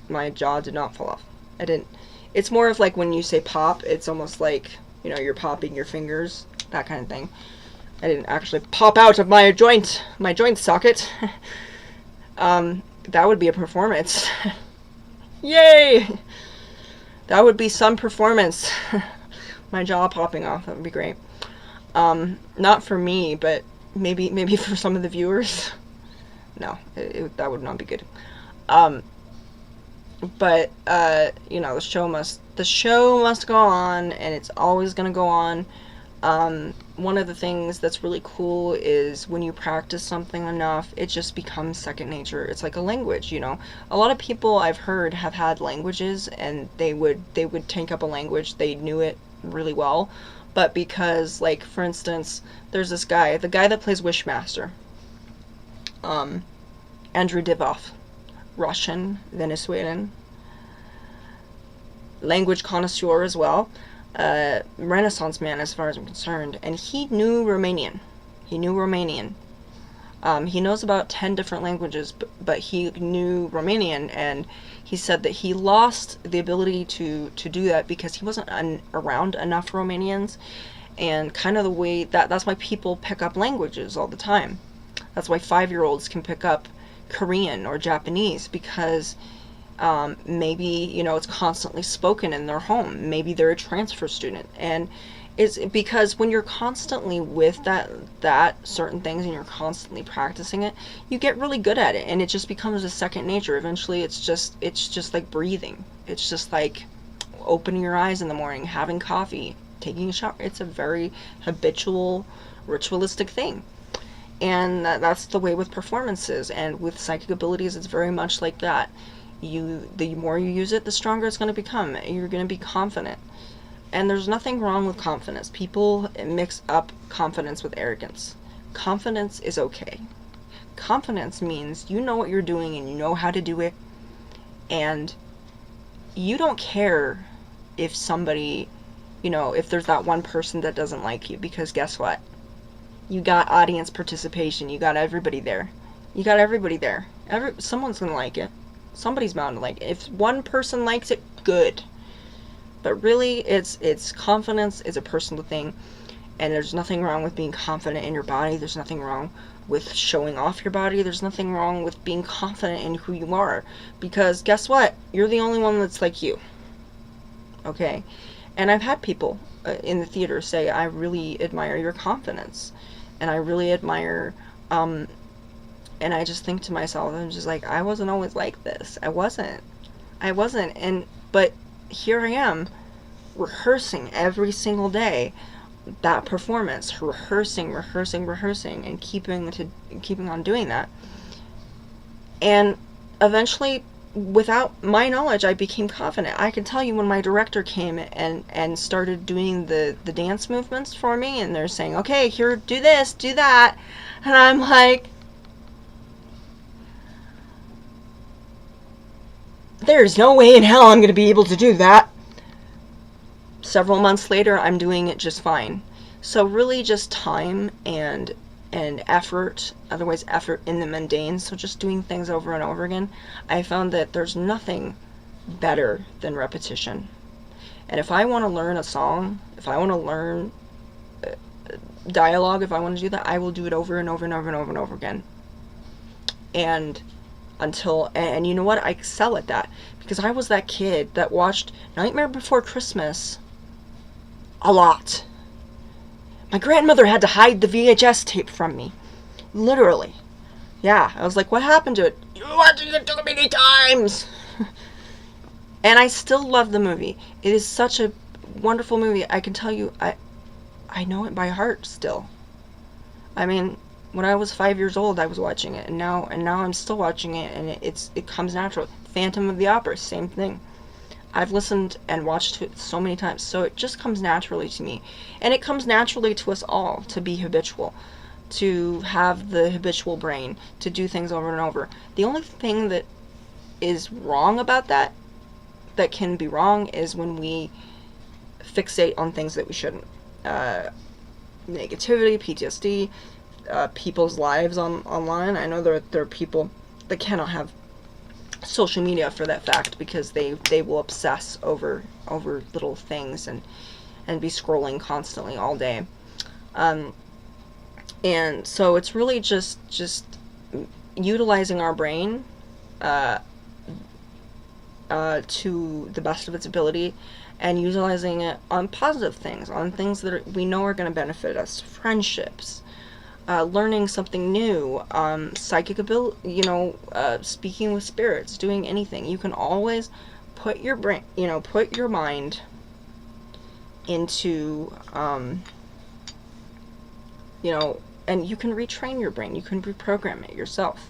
My jaw did not fall off. I didn't. It's more of like when you say pop, it's almost like, you're popping your fingers, that kind of thing. I didn't actually pop out of my joint socket. That would be a performance. Yay! That would be some performance. My jaw popping off, that would be great. Not for me, but maybe for some of the viewers. No, that would not be good. But the show must go on, and it's always going to go on. One of the things that's really cool is when you practice something enough, it just becomes second nature. It's like a language, A lot of people I've heard have had languages, and they would take up a language, they knew it really well, but because, like, for instance, there's this guy, the guy that plays Wishmaster, Andrew Divoff, Russian, Venezuelan, language connoisseur as well, Renaissance man as far as I'm concerned, and he knew Romanian. He knows about 10 different languages, but he knew Romanian, and he said that he lost the ability to do that because he wasn't around enough Romanians, and kind of the way that's why people pick up languages all the time. That's why 5-year-olds can pick up Korean or Japanese, because maybe, it's constantly spoken in their home. Maybe they're a transfer student. And it's because when you're constantly with that certain things, and you're constantly practicing it, you get really good at it, and it just becomes a second nature. Eventually, it's just like breathing. It's just like opening your eyes in the morning, having coffee, taking a shower. It's a very habitual, ritualistic thing. And that's the way with performances, and with psychic abilities, it's very much like that. The more you use it, the stronger it's going to become. You're going to be confident. And there's nothing wrong with confidence. People mix up confidence with arrogance. Confidence is okay. Confidence means you know what you're doing, and you know how to do it, and you don't care if somebody, if there's that one person that doesn't like you, because guess what? You got audience participation. You got everybody there. Someone's going to like it. Somebody's bound to like it. If one person likes it, good. But really, it's confidence is a personal thing, and there's nothing wrong with being confident in your body. There's nothing wrong with showing off your body. There's nothing wrong with being confident in who you are, because guess what? You're the only one that's like you. Okay? And I've had people in the theater say, I really admire your confidence, and I really admire, and I just think to myself, I'm just like, I wasn't always like this. I wasn't. I wasn't. But here I am, rehearsing every single day that performance, rehearsing, and keeping on doing that. And eventually, without my knowledge, I became confident. I can tell you when my director came and started doing the dance movements for me, and they're saying, okay, here, do this, do that. And I'm like, there's no way in hell I'm going to be able to do that. Several months later, I'm doing it just fine. So really just time and effort, otherwise effort in the mundane, so just doing things over and over again. I found that there's nothing better than repetition. And if I want to learn a song, if I want to learn dialogue, if I want to do that, I will do it over and over and over and over and over again. And and you know what? I excel at that because I was that kid that watched Nightmare Before Christmas a lot. My grandmother had to hide the VHS tape from me. Literally. Yeah, I was like, what happened to it? You watched it too many times! And I still love the movie. It is such a wonderful movie. I can tell you, I know it by heart still. I mean, when I was 5 years old, I was watching it, and now I'm still watching it, and it comes natural. Phantom of the Opera, same thing. I've listened and watched it so many times, so it just comes naturally to me. And it comes naturally to us all to be habitual, to have the habitual brain, to do things over and over. The only thing that is wrong about that can be wrong, is when we fixate on things that we shouldn't. Negativity, PTSD, people's lives online. I know there are people that cannot have social media for that fact because they will obsess over little things and be scrolling constantly all day. And so it's really just utilizing our brain to the best of its ability, and utilizing it on positive things, on things that we know are going to benefit us. Friendships, learning something new, psychic ability, speaking with spirits, doing anything. You can always put your brain, put your mind into, and you can retrain your brain. You can reprogram it yourself,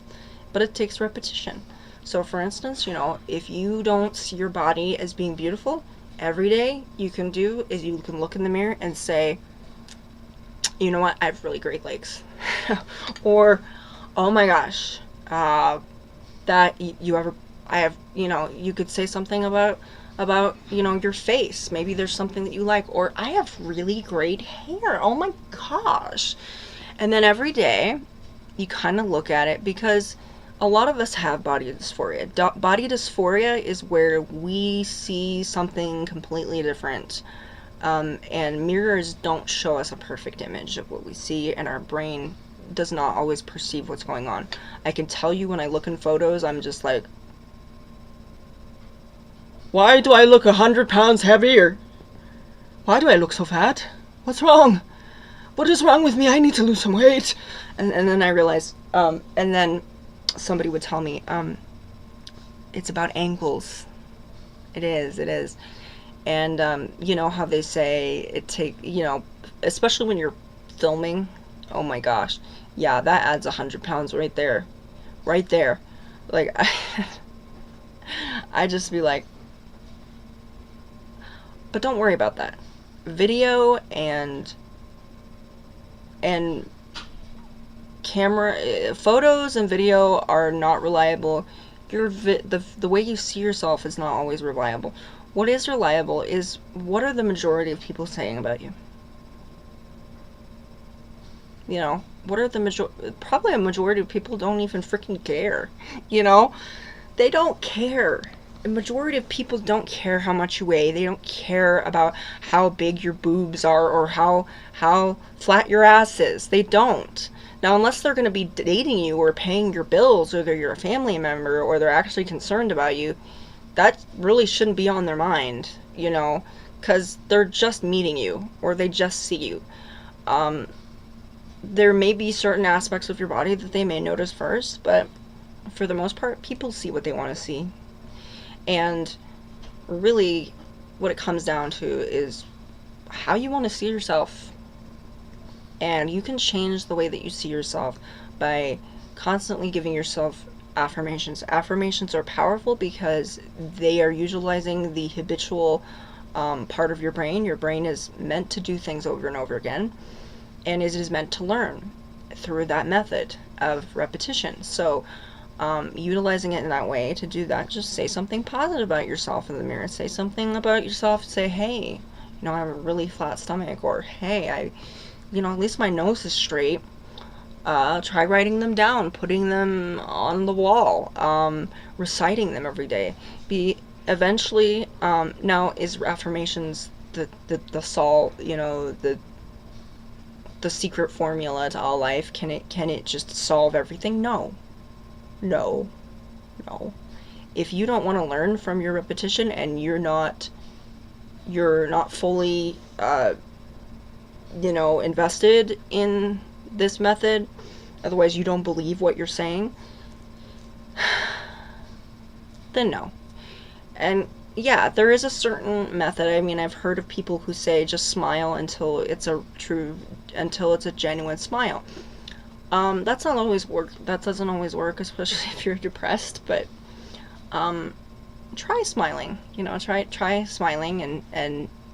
but it takes repetition. So for instance, if you don't see your body as being beautiful, every day you can look in the mirror and say, you know what, I have really great legs. Or, oh my gosh, you could say something about your face. Maybe there's something that you like. Or, I have really great hair. Oh my gosh. And then every day you kind of look at it, because a lot of us have body dysphoria. Body dysphoria is where we see something completely different. And mirrors don't show us a perfect image of what we see, and our brain does not always perceive what's going on. I can tell you when I look in photos, I'm just like, why do I look 100 pounds heavier? Why do I look so fat? What's wrong? What is wrong with me? I need to lose some weight. And then I realized, and then somebody would tell me, it's about angles. It is. And, you know how they say especially when you're filming, oh my gosh, yeah, that adds 100 pounds right there. Like, I just be like, but don't worry about that. Video and camera, photos and video are not reliable. The way you see yourself is not always reliable. What is reliable is, what are the majority of people saying about you? What are probably a majority of people don't even freaking care. They don't care. The majority of people don't care how much you weigh. They don't care about how big your boobs are or how flat your ass is. They don't. Now, unless they're going to be dating you or paying your bills, or they're your family member, or they're actually concerned about you, that really shouldn't be on their mind, because they're just meeting you, or they just see you. There may be certain aspects of your body that they may notice first, but for the most part, people see what they want to see. And really, what it comes down to is how you want to see yourself. And you can change the way that you see yourself by constantly giving yourself affirmations. Affirmations are powerful because they are utilizing the habitual part of your brain. Your brain is meant to do things over and over again, and it is meant to learn through that method of repetition. So, utilizing it in that way to do that, just say something positive about yourself in the mirror. Say something about yourself. Say, hey, I have a really flat stomach, or hey, at least my nose is straight. Try writing them down, putting them on the wall, reciting them every day. Be eventually, now is affirmations the solve, the secret formula to all life? Can it just solve everything? No. No. No. If you don't want to learn from your repetition, and you're not fully invested in this method, otherwise you don't believe what you're saying, then no. And yeah, there is a certain method. I mean, I've heard of people who say just smile until it's a genuine smile. That's not always work. That doesn't always work, especially if you're depressed. But try smiling. Try smiling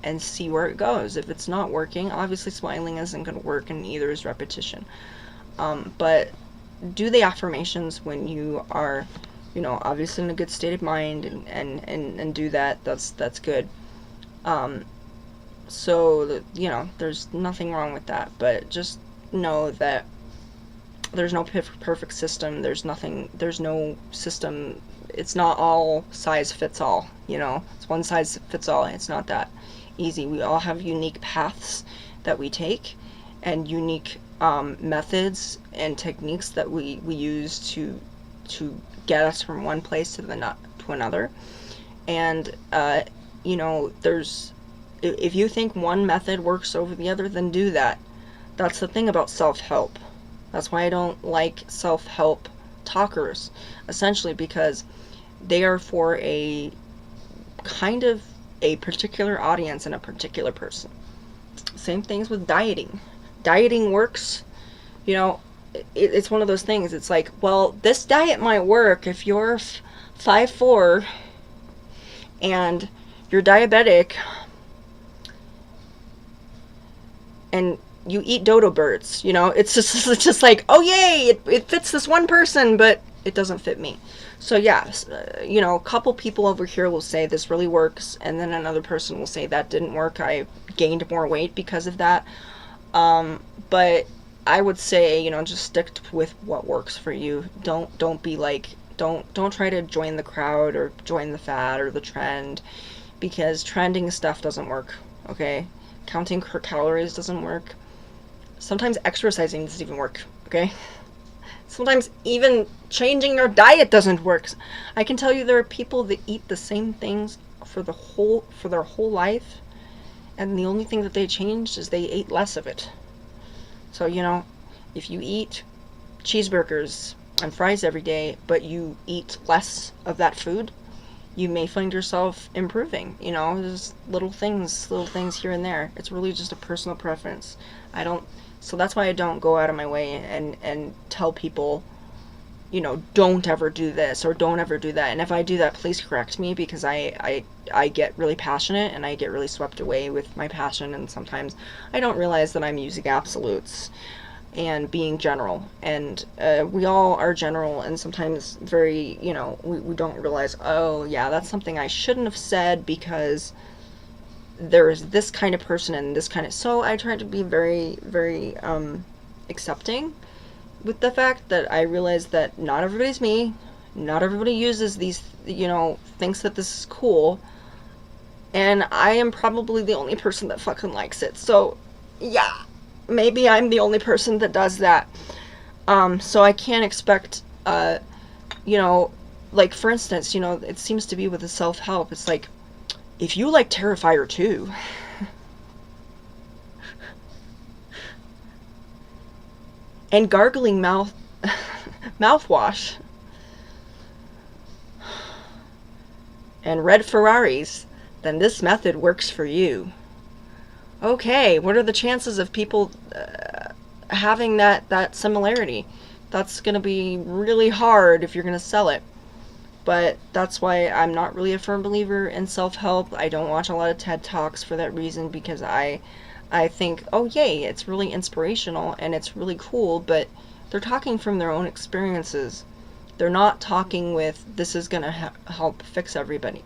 and see where it goes. If it's not working, obviously smiling isn't going to work, and neither is repetition. But do the affirmations when you are, obviously in a good state of mind, and do that. That's good. So there's nothing wrong with that. But just know that there's no perfect system. There's no system. It's not all size fits all. It's one size fits all. It's not that easy. We all have unique paths that we take, and unique methods and techniques that we use to get us from one place to another. And if you think one method works over the other, then do that. That's the thing about self-help. That's why I don't like self-help talkers, essentially, because they are for a kind of a particular audience and a particular person. Same things with dieting. Dieting works, it's one of those things. It's like, well, this diet might work if you're 5'4" and you're diabetic and you eat dodo birds. It's just like, oh yay, it fits this one person, but it doesn't fit me. So yeah, a couple people over here will say this really works, and then another person will say that didn't work. I gained more weight because of that. But I would say, just stick with what works for you. Don't be like, don't try to join the crowd or join the fad or the trend, because trending stuff doesn't work. Okay, counting calories doesn't work. Sometimes exercising doesn't even work. Okay. Sometimes even changing their diet doesn't work. I can tell you there are people that eat the same things for their whole life, and the only thing that they changed is they ate less of it. So, if you eat cheeseburgers and fries every day, but you eat less of that food, you may find yourself improving. Just little things here and there. It's really just a personal preference. So that's why I don't go out of my way and tell people, don't ever do this or don't ever do that. And if I do that, please correct me, because I get really passionate and I get really swept away with my passion, and sometimes I don't realize that I'm using absolutes and being general. And we all are general, and sometimes very, we don't realize, oh yeah, that's something I shouldn't have said because there is this kind of person and this kind of... So I try to be very, very accepting with the fact that I realize that not everybody's me. Not everybody uses these, thinks that this is cool. And I am probably the only person that fucking likes it. So, yeah, maybe I'm the only person that does that. So I can't expect, like, for instance, it seems to be with the self-help. It's like, if you like Terrifier 2, and gargling mouthwash, and red Ferraris, then this method works for you. Okay, what are the chances of people having that similarity? That's going to be really hard if you're going to sell it. But that's why I'm not really a firm believer in self-help. I don't watch a lot of TED Talks for that reason, because I think, oh yay, it's really inspirational and it's really cool, but they're talking from their own experiences. They're not talking with, this is going to help fix everything.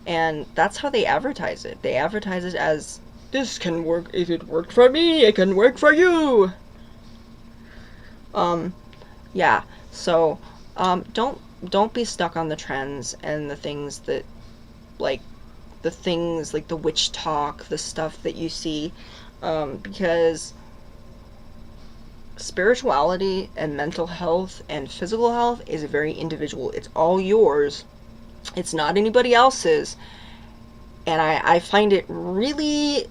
And that's how they advertise it. They advertise it as, this can work. If it worked for me, it can work for you. Yeah. So, don't be stuck on the trends and the things that, like the witch talk, the stuff that you see, because spirituality and mental health and physical health is very individual. It's all yours. It's not anybody else's. And I find it really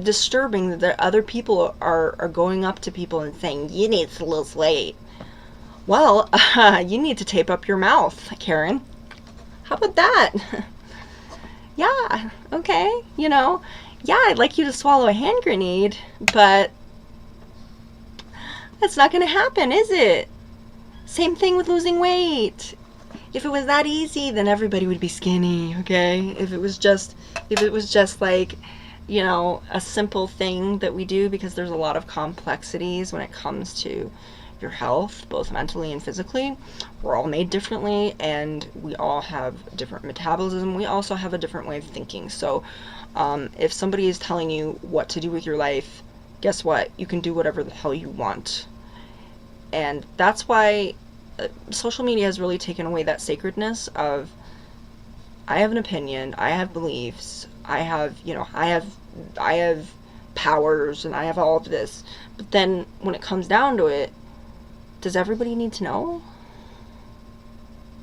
disturbing that other people are going up to people and saying, you need to lose weight. Well, you need to tape up your mouth, Karen. How about that? Yeah, okay, yeah, I'd like you to swallow a hand grenade, but that's not going to happen, is it? Same thing with losing weight. If it was that easy, then everybody would be skinny, okay? If it was just like, a simple thing that we do, because there's a lot of complexities when it comes to your health, both mentally and physically. We're all made differently, and we all have different metabolism. We also have a different way of thinking. So if somebody is telling you what to do with your life, guess what? You can do whatever the hell you want. And that's why social media has really taken away that sacredness of, I have an opinion, I have beliefs, I have powers, and I have all of this. But then when it comes down to it, does everybody need to know?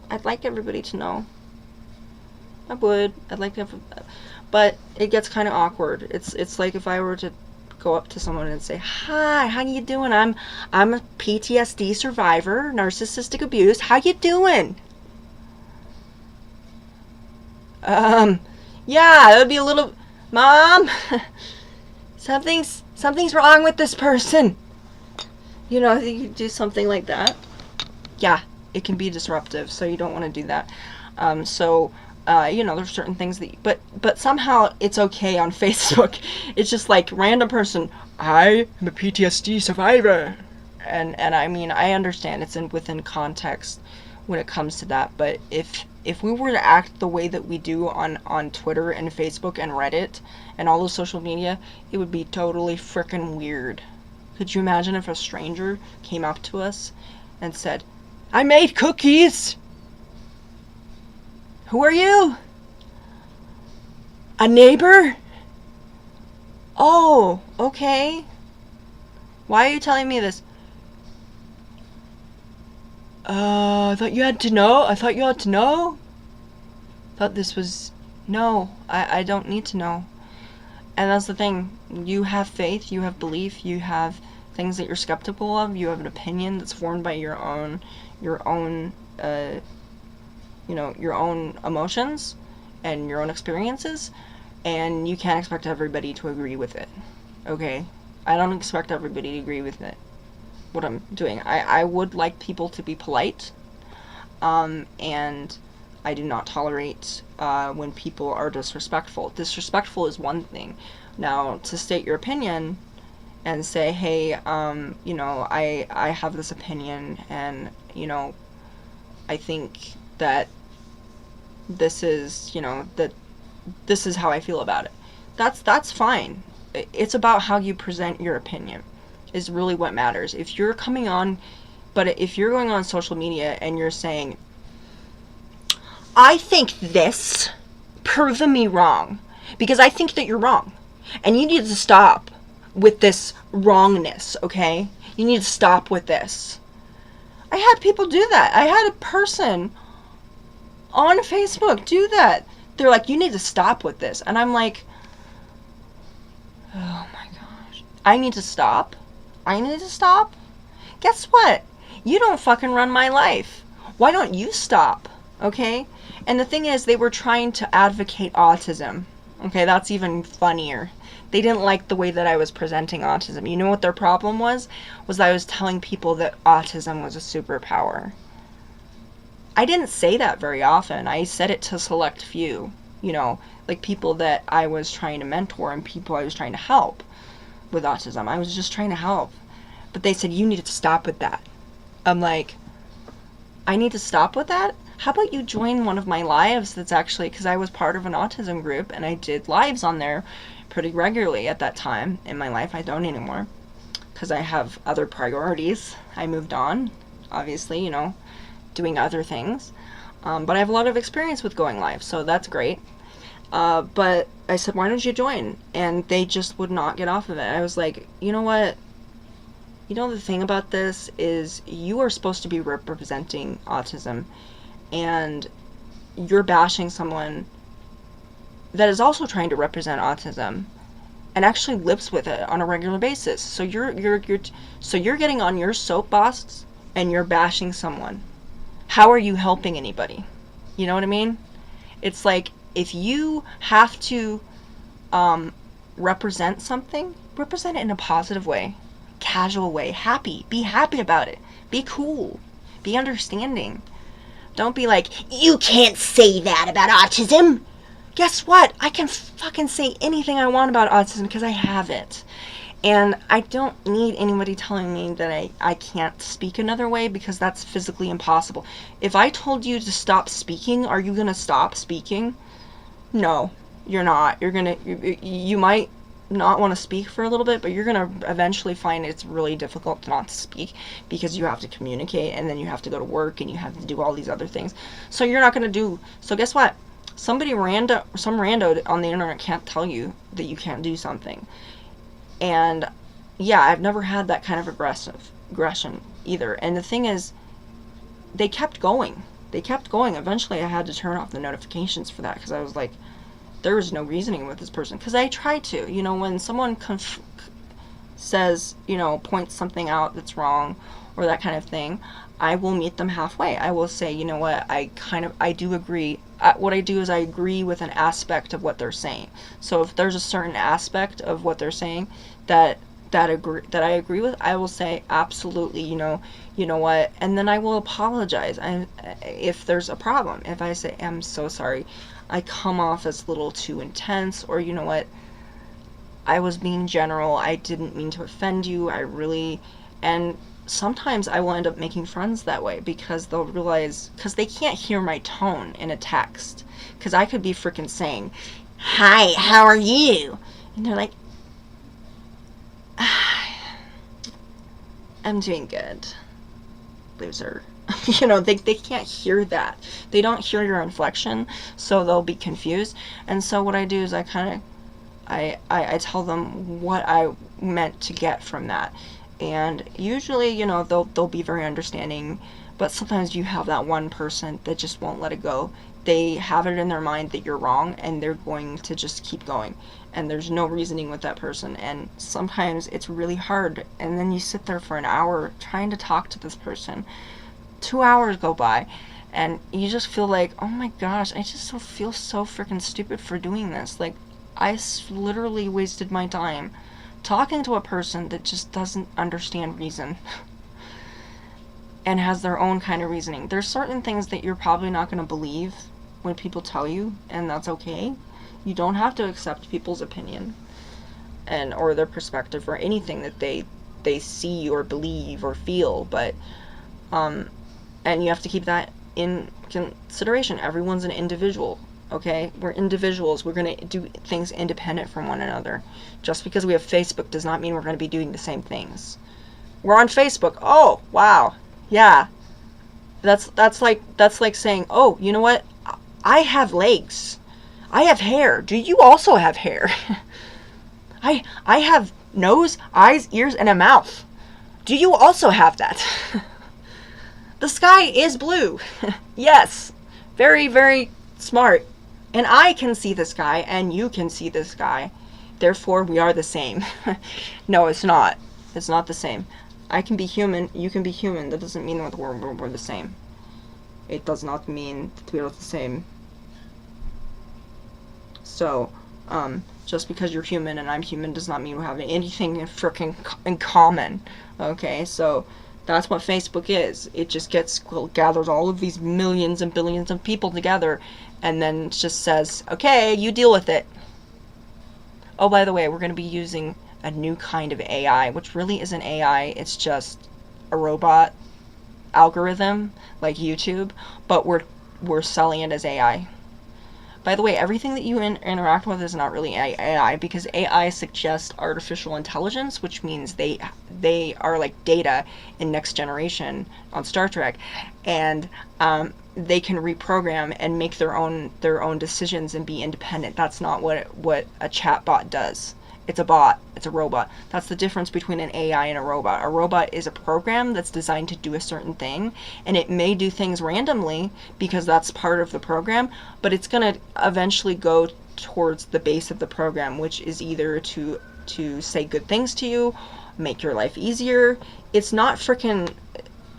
I'd like everybody to know. I would. I'd like to have, but it gets kind of awkward. It's like if I were to go up to someone and say, "Hi, how you doing? I'm a PTSD survivor, narcissistic abuse. How you doing?" Yeah, it would be a little, Mom, something's wrong with this person. You do something like that. Yeah, it can be disruptive, so you don't want to do that. There's certain things that, but somehow it's okay on Facebook. It's just like random person, I am a PTSD survivor, and I mean, I understand it's within context when it comes to that, but if we were to act the way that we do on Twitter and Facebook and Reddit and all those social media, it would be totally frickin' weird. Could you imagine if a stranger came up to us and said, I made cookies? Who are you? A neighbor? Oh, okay. Why are you telling me this? I thought you had to know. I thought you had to know. Thought this was... No, I don't need to know. And that's the thing. You have faith, you have belief, you have things that you're skeptical of, you have an opinion that's formed by your own emotions and your own experiences, and you can't expect everybody to agree with it. Okay? I don't expect everybody to agree with it. What I'm doing. I would like people to be polite, and I do not tolerate when people are disrespectful. Disrespectful is one thing. Now, to state your opinion and say, hey, I have this opinion, and, I think that this is, that this is how I feel about it. That's fine. It's about how you present your opinion is really what matters. If you're coming on, but if you're going on social media and you're saying, I think this, prove me wrong, because I think that you're wrong, and you need to stop with this wrongness, okay? You need to stop with this. I had people do that. I had a person on Facebook do that. They're like, you need to stop with this. And I'm like, oh my gosh. I need to stop? I need to stop? Guess what? You don't fucking run my life. Why don't you stop? Okay? And the thing is, they were trying to advocate autism. Okay, that's even funnier. They didn't like the way that I was presenting autism. You know what their problem was? Was that I was telling people that autism was a superpower. I didn't say that very often. I said it to a select few, you know, like people that I was trying to mentor and people I was trying to help with autism. I was just trying to help. But they said, you need to stop with that. I'm like, I need to stop with that? How about you join one of my lives that's actually, because I was part of an autism group and I did lives on there pretty regularly at that time in my life. I don't anymore because I have other priorities. I moved on, obviously, you know, doing other things. But I have a lot of experience with going live, so that's great. But I said, why don't you join? And they just would not get off of it. I was like, you know what? You know, the thing about this is you are supposed to be representing autism, and you're bashing someone that is also trying to represent autism and actually lives with it on a regular basis. So you're getting on your soapbox and you're bashing someone. How are you helping anybody? You know what I mean? It's like, if you have to represent something, represent it in a positive way, casual way, happy. Be happy about it. Be cool. Be understanding. Don't be like, you can't say that about autism. Guess what? I can fucking say anything I want about autism because I have it. And I don't need anybody telling me that I can't speak another way, because that's physically impossible. If I told you to stop speaking, are you going to stop speaking? No, you're not. You might not want to speak for a little bit, but you're going to eventually find it's really difficult not to speak, because you have to communicate, and then you have to go to work, and you have to do all these other things. So you're not going to do. So guess what? Some rando on the internet can't tell you that you can't do something. And yeah, I've never had that kind of aggression either. And the thing is, they kept going. Eventually I had to turn off the notifications for that, because I was like, there is no reasoning with this person. Because I try to, you know, when someone says, you know, points something out that's wrong or that kind of thing, I will meet them halfway. I will say, you know what, I do agree. What I do is I agree with an aspect of what they're saying. So if there's a certain aspect of what they're saying that I agree with, I will say absolutely, you know what, and then I will apologize if there's a problem. If I say, I'm so sorry, I come off as a little too intense, or you know what, I was being general, I didn't mean to offend you, and sometimes I will end up making friends that way, because they'll realize, because they can't hear my tone in a text, because I could be freaking saying, hi, how are you? And they're like, I'm doing good, loser. You know, they can't hear that. They don't hear your inflection, so they'll be confused. And so what I do is I tell them what I meant to get from that. And usually, you know, they'll be very understanding, but sometimes you have that one person that just won't let it go. They have it in their mind that you're wrong, and they're going to just keep going, and there's no reasoning with that person. And sometimes it's really hard, and then you sit there for an hour trying to talk to this person. 2 hours go by, and you just feel like, oh my gosh, I just feel so freaking stupid for doing this. Like, I literally wasted my time talking to a person that just doesn't understand reason and has their own kind of reasoning. There's certain things that you're probably not going to believe when people tell you, and that's okay. You don't have to accept people's opinion or their perspective or anything that they see or believe or feel, but and you have to keep that in consideration. Everyone's an individual. Okay, we're individuals. We're going to do things independent from one another. Just because we have Facebook does not mean we're going to be doing the same things. We're on Facebook. Oh, wow. Yeah. That's like saying, "Oh, you know what? I have legs. I have hair. Do you also have hair?" I have nose, eyes, ears, and a mouth. Do you also have that? The sky is blue. Yes. Very, very smart. And I can see the sky, and you can see the sky. Therefore, we are the same. No, it's not. It's not the same. I can be human, you can be human. That doesn't mean that we're the same. It does not mean that we are the same. So, just because you're human and I'm human does not mean we have anything in common. Okay, so that's what Facebook is. It just gathers all of these millions and billions of people together, and then just says, okay, you deal with it. Oh, by the way, we're going to be using a new kind of AI, which really isn't AI, it's just a robot algorithm like YouTube, but we're selling it as AI. By the way, everything that you interact with is not really AI, because AI suggests artificial intelligence, which means they are like Data in Next Generation on Star Trek, and they can reprogram and make their own decisions and be independent. That's not what a chatbot does. It's a bot. It's a robot. That's the difference between an AI and a robot. A robot is a program that's designed to do a certain thing, and it may do things randomly because that's part of the program, but it's going to eventually go towards the base of the program, which is either to say good things to you, make your life easier. It's not freaking...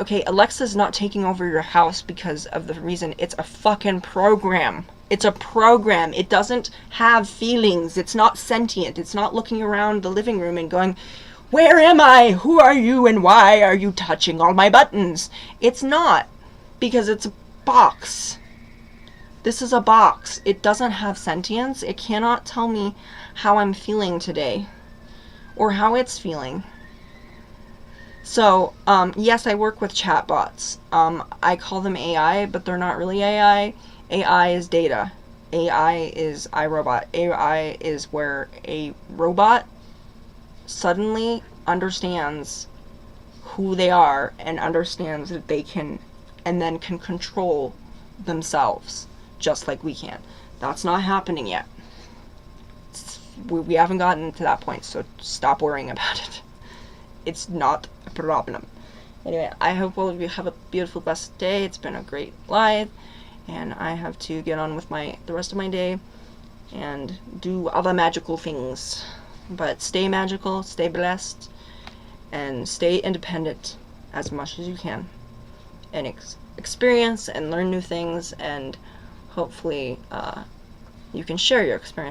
Okay, Alexa's not taking over your house because of the reason it's a fucking program. It's a program. It doesn't have feelings. It's not sentient. It's not looking around the living room and going, where am I? Who are you? And why are you touching all my buttons? It's not, because it's a box. This is a box. It doesn't have sentience. It cannot tell me how I'm feeling today or how it's feeling. So, yes, I work with chatbots. I call them AI, but they're not really AI. AI is data. AI is iRobot. AI is where a robot suddenly understands who they are and understands that they can, and then can control themselves, just like we can. That's not happening yet. We haven't gotten to that point, so stop worrying about it. It's not a problem. Anyway, I hope all of you have a beautiful, blessed day. It's been a great live, and I have to get on with the rest of my day and do other magical things. But stay magical, stay blessed, and stay independent as much as you can, and experience and learn new things, and hopefully you can share your experience